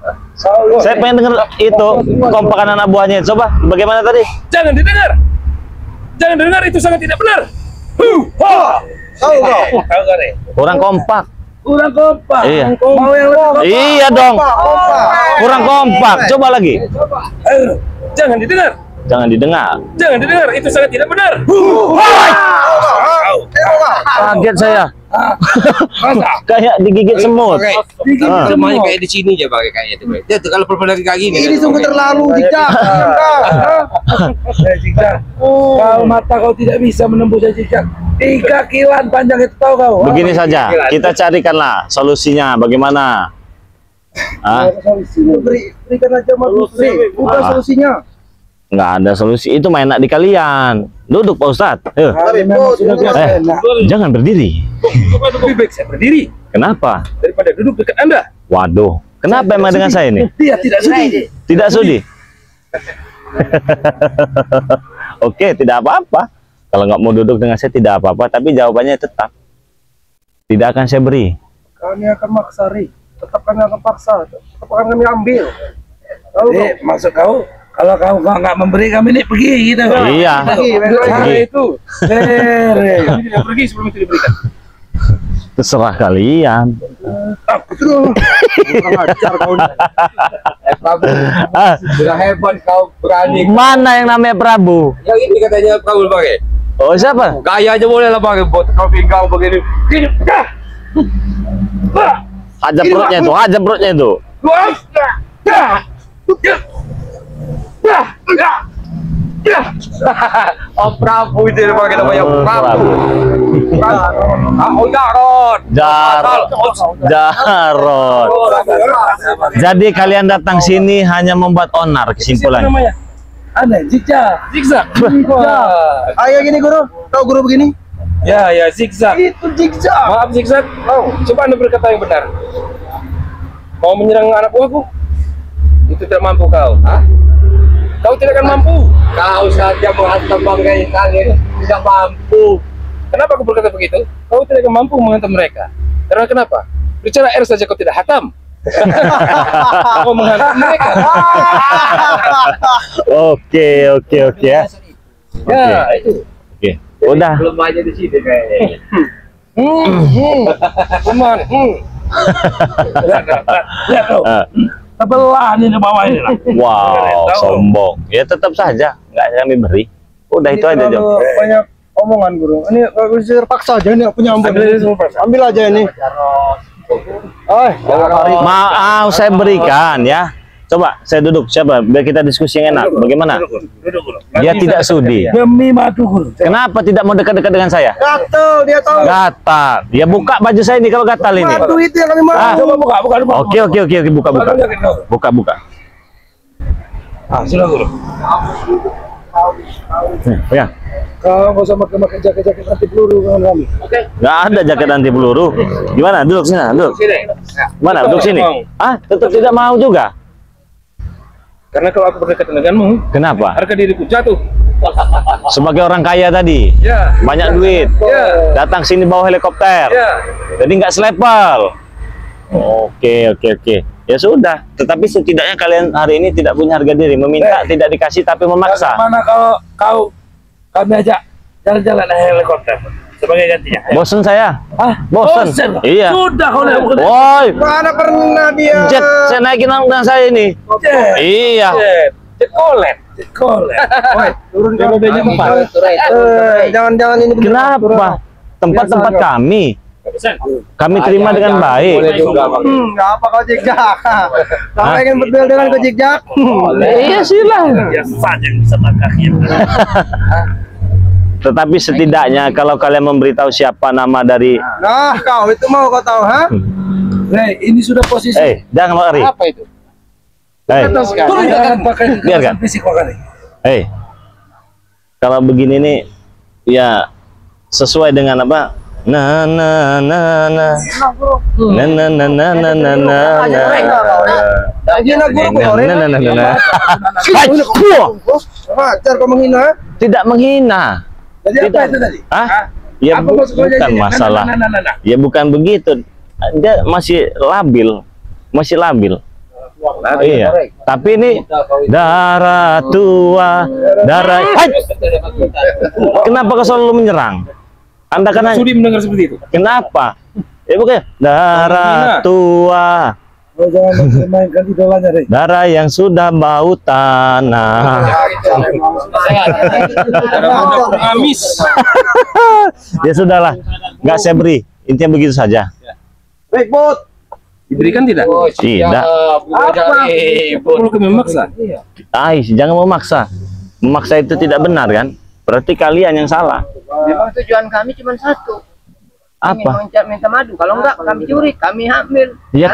Saya pengen dengar itu kompakan anak buahnya. Coba, bagaimana tadi? Jangan didengar. Jangan dengar, itu sangat tidak benar. Kurang kompak. Kurang kompak. Iya. Mau yang lebih kompak. Iya dong. Kurang kompak. Coba lagi. Ayo, jangan didengar. Jangan didengar. Jangan didengar, itu sangat tidak benar. Kaget saya. Kayak digigit semut. Rumahnya kayak di sini aja pakai kayak itu. Dia tuh kalau perpelari kayak gini. Ini sungguh terlalu jika. Kau mata kau tidak bisa menembus jejak. 3 kiloan panjang itu, tahu kau? Begini saja, kita carikanlah solusinya bagaimana. Berikan aja bukan solusinya. Nggak ada solusi, itu main enak di kalian. Duduk Pak Ustadz. Jangan berdiri. Lebih baik saya berdiri Kenapa? daripada duduk dekat Anda. Waduh, kenapa emang dengan saya ini? Dia tidak sudi. Tidak sudi? Oke, tidak apa-apa. Kalau nggak mau duduk dengan saya tidak apa-apa, tapi jawabannya tetap tidak akan saya beri. Kami akan maksari. Tetap kami akan paksa. Tetap akan kami ambil. Maksud kau, kalau kau nggak memberi kami ini pergi gitu. Iya. Pergi itu. Kami tidak pergi sebelum itu diberikan. Terserah kalian. Betul. Ajar kau. Sudah hebat kau berani. Mana yang namanya Prabu? Yang ini katanya kau pakai. Oh, siapa? Gaya aja boleh lah pakai buat kau pinggang begini. Gini. Hajar perutnya itu, hajar perutnya itu. Oh, Prabu itu yang pakai namanya Prabu. Jarot. Jadi kalian datang sini hanya membuat onar, kesimpulannya. Aneh, zigzag. Ayo gini guru, tahu guru begini? Ya, zigzag. Itu zigzag. Maaf zigzag. Coba Anda berkata yang benar. Mau menyerang anak buahku? Itu tidak mampu kau. Kau tidak akan mampu. Kau saja menghantam bangkai kalian tidak mampu. Kenapa aku berkata begitu? Kau tidak akan mampu menghantam mereka. Karena kenapa? Bicara air saja kau tidak hatam. Kau menghantam mereka. Oke ya. Ya, itu. Oke. Udah. Belum aja di sini kayaknya. Cuman. Lihat kau. Tebelah nih di bawah ini lah. Wow, sombong. Ya tetap saja, nggak kami beri. Udah itu aja, Jom. Banyak omongan guru. Ini bisa terpaksa aja nih punya ampun. Ambil aja ini. Mau saya berikan ya. Coba saya duduk, siapa? Biar kita diskusi yang enak. Bagaimana? Duduk. Dia tidak sudi. Demi madu guru. Kenapa tidak mau dekat-dekat dengan saya? Gatel dia tahu. Gatal. Ya buka baju saya ini kalau gatal ini. Madu itu yang kami mau. Coba buka. Oke, buka. Buka. Sudah guru. Ya. Kau nggak usah pakai jaket anti peluru dengan kami. Nggak ada jaket anti peluru. Gimana? Duduk sini, duduk. Mana? Duduk sini. Tetap tidak mau juga. Karena kalau aku berdekatan denganmu, Kenapa? harga diriku jatuh. Sebagai orang kaya tadi, Ya. banyak duit, Ya. datang sini bawa helikopter, Ya. jadi nggak selepel. Oke. Ya sudah. Tetapi setidaknya kalian hari ini tidak punya harga diri, meminta tidak dikasih tapi memaksa. Mana kalau kami ajak jalan-jalan naik helikopter sebagai gantinya? Bosen saya. Bosen. Iya. Sudah kau lihat. Woi, Mana pernah dia? jet saya naikin dengan saya ini. Jet. Iya. Cekolet. Turun ke mobilnya empat. Jangan ini. Kenapa? Tempat-tempat kami terima dengan baik. Nggak apa kau jejak. Kau pengen berdua dengan kau jejak? Iya silah. Biasa saja bisa tangkahin. Tetapi setidaknya kalau kalian memberitahu siapa nama dari Nah, kau itu mau kau tahu, ha? Ini sudah posisi. jangan lari. Apa itu? Turun jangan pakai Biarkan. fisik makanya. Kalau begini nih ya sesuai dengan apa? Na na na na na na na na na na na Wajar kau menghina? tidak menghina. Jadi apa itu tadi? Ya Apa maksudnya bukan jadi? masalah. Ya bukan begitu. Dia masih labil. Iya. Tapi ini darah tua, darah. Kenapa kau selalu menyerang? Anda kan Sudi mendengar seperti itu. kenapa? Ya bukan darah tua. Jangan mainkan idolanya, Rey. Darah yang sudah bau tanah. Amis. Ya sudahlah, nggak saya beri. Intinya begitu saja. Baik, Bot. Diberikan tidak? Tidak. Perlu memaksa. Jangan memaksa. Memaksa itu tidak benar kan? Berarti kalian yang salah. Memang tujuan kami cuma satu. Apa? Minta madu. Kalau enggak, kami curi, kami hamil. Ya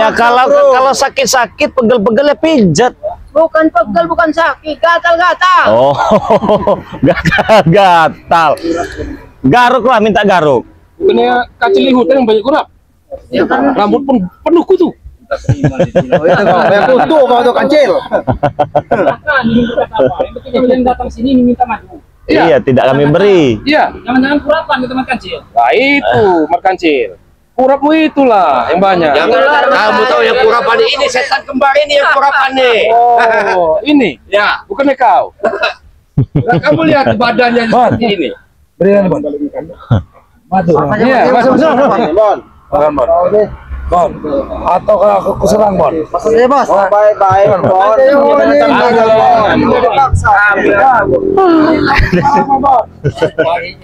kalau sakit-sakit, pegel-pegel ya pijat. Bukan pegel, bukan sakit, gatal-gatal. Oh, gatal. Garuk lah, minta garuk. Bukannya kacil lihutan yang banyak kurap. Ya kan? Rambut pun penuh kutu. Kutu kau tuh kancil. Yang datang sini minta madu. Iya, tidak kami beri. Iya. Jangan-jangan kurapan itu makan kecil. Nah itu, merkancil. Kurapmu itulah yang banyak. Kamu tahu yang kurapan ini setan kembar ini yang kurapan nih. Oh, ini? Ya. Bukannya kau? Nah, kamu lihat badannya seperti ini. Berikan, Bon. Madu. Iya, masuk. Bon. Bon. Atau kalau aku serang, Bon. Maksudnya, Bos? Oh, baik-baik, Bon.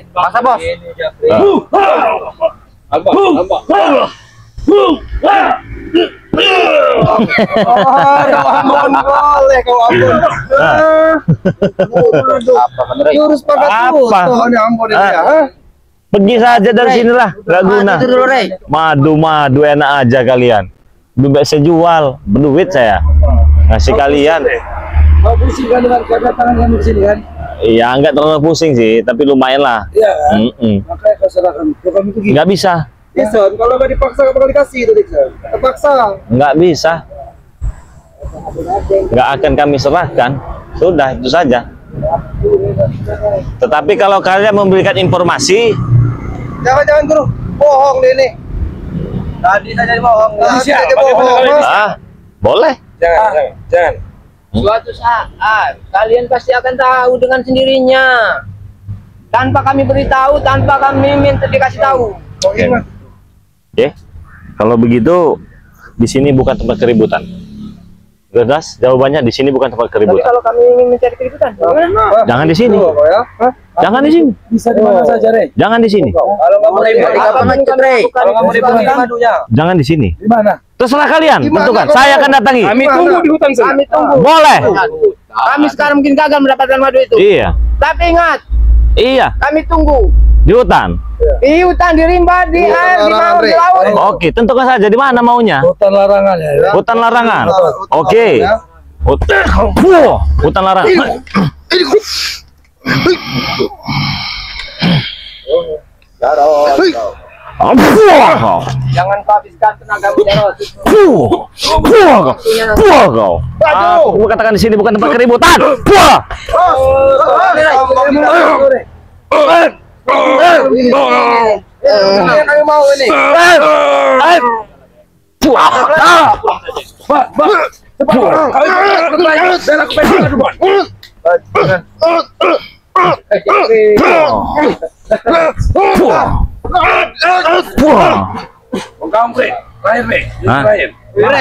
Masa, Bos? Boleh kau ampun. Jurus pakai Apa? ampun ya. Pergi saja dari sinilah, nggak guna. Madu enak aja kalian. Lebih saya jual, berduit saya. Ngasih kalian. Kau pusingkan dengan kedatangan yang di sini kan? Iya, nggak terlalu pusing sih, tapi lumayan lah. Iya kan? Mm-mm. Makanya kau serahkan. Kami pergi. Nggak bisa, Dixon, kalau nggak dipaksa nggak bakal dikasih itu Dixon. Terpaksa. nggak bisa. Nggak akan kami serahkan. Sudah, itu saja. Tetapi kalau kalian memberikan informasi, Jangan guru, bohong deh ini. Tadi saja bohong. Tadi saja bohong. boleh. Jangan. Suatu saat kalian pasti akan tahu dengan sendirinya. Tanpa kami beritahu, tanpa kami minta dikasih tahu. Oke. Kalau begitu, di sini bukan tempat keributan. Jelas, jawabannya di sini bukan tempat Tapi keributan. kalau kami ingin mencari keributan, bagaimana? Jangan di sini. Jangan di sini. Bisa di mana saja, Rey? Jangan di sini. Kalau nggak mau ribut, kalau nggak mau ribut madunya. Jangan di sini. Di mana? Terserah kalian, Gimana tentukan. kau Saya tahu? akan datangi. Kami tunggu di hutan sana. Kami tunggu. Boleh. Kami sekarang mungkin gagal mendapatkan madu itu. Iya. Tapi ingat, Iya. kami tunggu Di hutan. di hutan, di rimba, di air, di laut, di laut. Oke, tentukan saja di mana maunya. Hutan larangan ya. Hutan larangan. Oke. Hutan larangan. Jangan kau habiskan tenagamu, Jarot. Kau. Aku katakan di sini bukan tempat keributan. Kami mau ini. Terakhir nih, Hah? terakhir.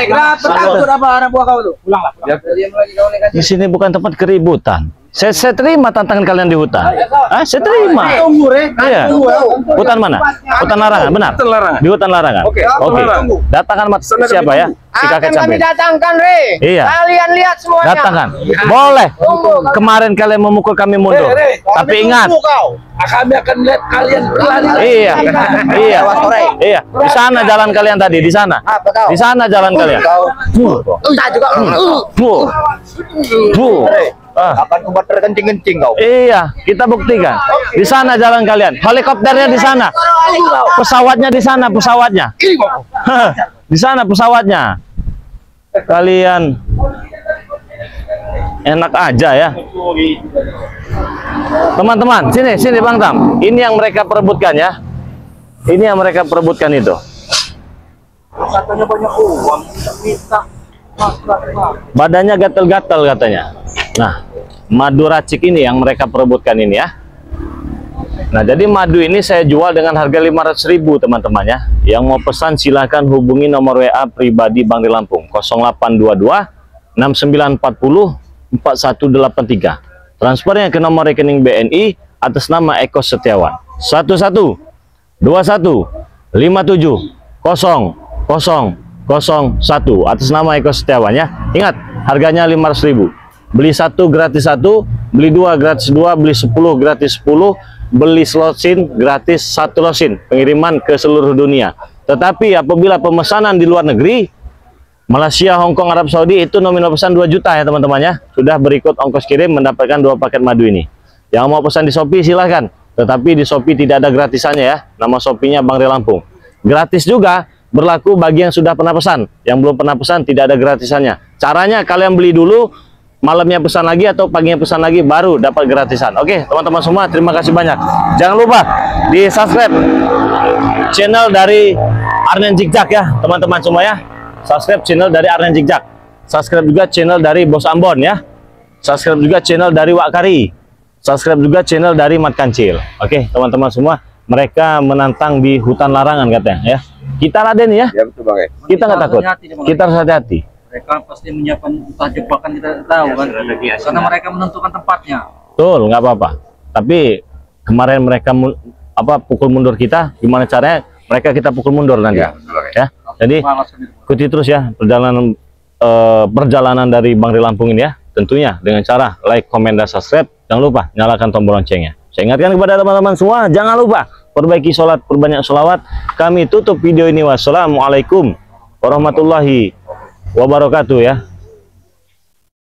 Kenapa takut apa anak buah kau tuh? Pulang lah. Diam lagi kau nih Di sini bukan tempat keributan. Saya terima tantangan kalian di hutan. Saya terima. Tunggu, Iya. Hutan mana? Hutan larangan, benar? Hutan larangan. Di hutan larangan. Oke. Oke. Tunggu. Datangkan siapa ya? Si kakek Akan kami samping. datangkan, Re. Iya. Kalian lihat semuanya. Datangkan. Boleh. Kemarin kalian memukul kami mundur. Tapi ingat. Kami akan melihat kalian berlari. Iya. Iya. Iya. Di sana jalan kalian tadi, di sana. Apa kau? Di sana jalan kalian. Entah juga. Buh. Buh. Ah. Akan kubat terkencing-kencing kau. Iya, kita buktikan. Di sana jalan kalian. Helikopternya di sana. Pesawatnya di sana, pesawatnya. Di sana pesawatnya. Kalian enak aja ya. Teman-teman, sini Bang Tam. Ini yang mereka perebutkan ya. Ini yang mereka perebutkan itu. Katanya banyak uang, minta. Badannya gatel-gatel katanya. Nah, madu racik ini yang mereka perebutkan ini ya. Nah, jadi madu ini saya jual dengan harga 500.000 teman-teman ya. Yang mau pesan silahkan hubungi nomor WA pribadi Bang di Lampung 0822 6940 4183. Transfernya ke nomor rekening BNI atas nama Eko Setiawan 11 21 57 0001 atas nama Eko Setiawan ya. Ingat, harganya 500.000. Beli 1 gratis 1, beli 2 gratis 2, beli 10 gratis 10, beli slot SIM gratis 1 losin, pengiriman ke seluruh dunia. Tetapi apabila pemesanan di luar negeri, Malaysia, Hong Kong, Arab Saudi, itu nominal pesan 2 juta ya teman-teman ya. Sudah berikut ongkos kirim mendapatkan 2 paket madu ini. Yang mau pesan di Shopee silahkan. Tetapi di Shopee tidak ada gratisannya ya. Nama Shopee-nya Bang di Lampung. Gratis juga berlaku bagi yang sudah pernah pesan. Yang belum pernah pesan tidak ada gratisannya. Caranya kalian beli dulu, malamnya pesan lagi atau paginya pesan lagi baru dapat gratisan. Oke, teman-teman semua, terima kasih banyak. Jangan lupa di subscribe channel dari Arnen Zigzag ya, teman-teman semua ya. Subscribe channel dari Arnen Zigzag. Subscribe juga channel dari Bos Ambon ya. Subscribe juga channel dari Wak Kari. Subscribe juga channel dari Mat Kancil. Oke, teman-teman semua, mereka menantang di hutan larangan katanya ya. Kita laden ya. Ya betul Bang. Kita nggak takut. Kita harus hati-hati. Mereka pasti menyiapkan entah jebakan, kita tahu kan, karena mereka menentukan tempatnya. Betul, nggak apa-apa. Tapi kemarin mereka pukul mundur kita, gimana caranya mereka kita pukul mundur nanti Ya, betul, Bang. ya. Jadi ikuti terus ya perjalanan dari Bang di Lampung ini ya. Tentunya dengan cara like, komen, dan subscribe. Jangan lupa nyalakan tombol loncengnya. Saya ingatkan kepada teman-teman semua, jangan lupa perbaiki sholat, perbanyak sholawat. Kami tutup video ini. Wassalamualaikum warahmatullahi wabarakatuh ya.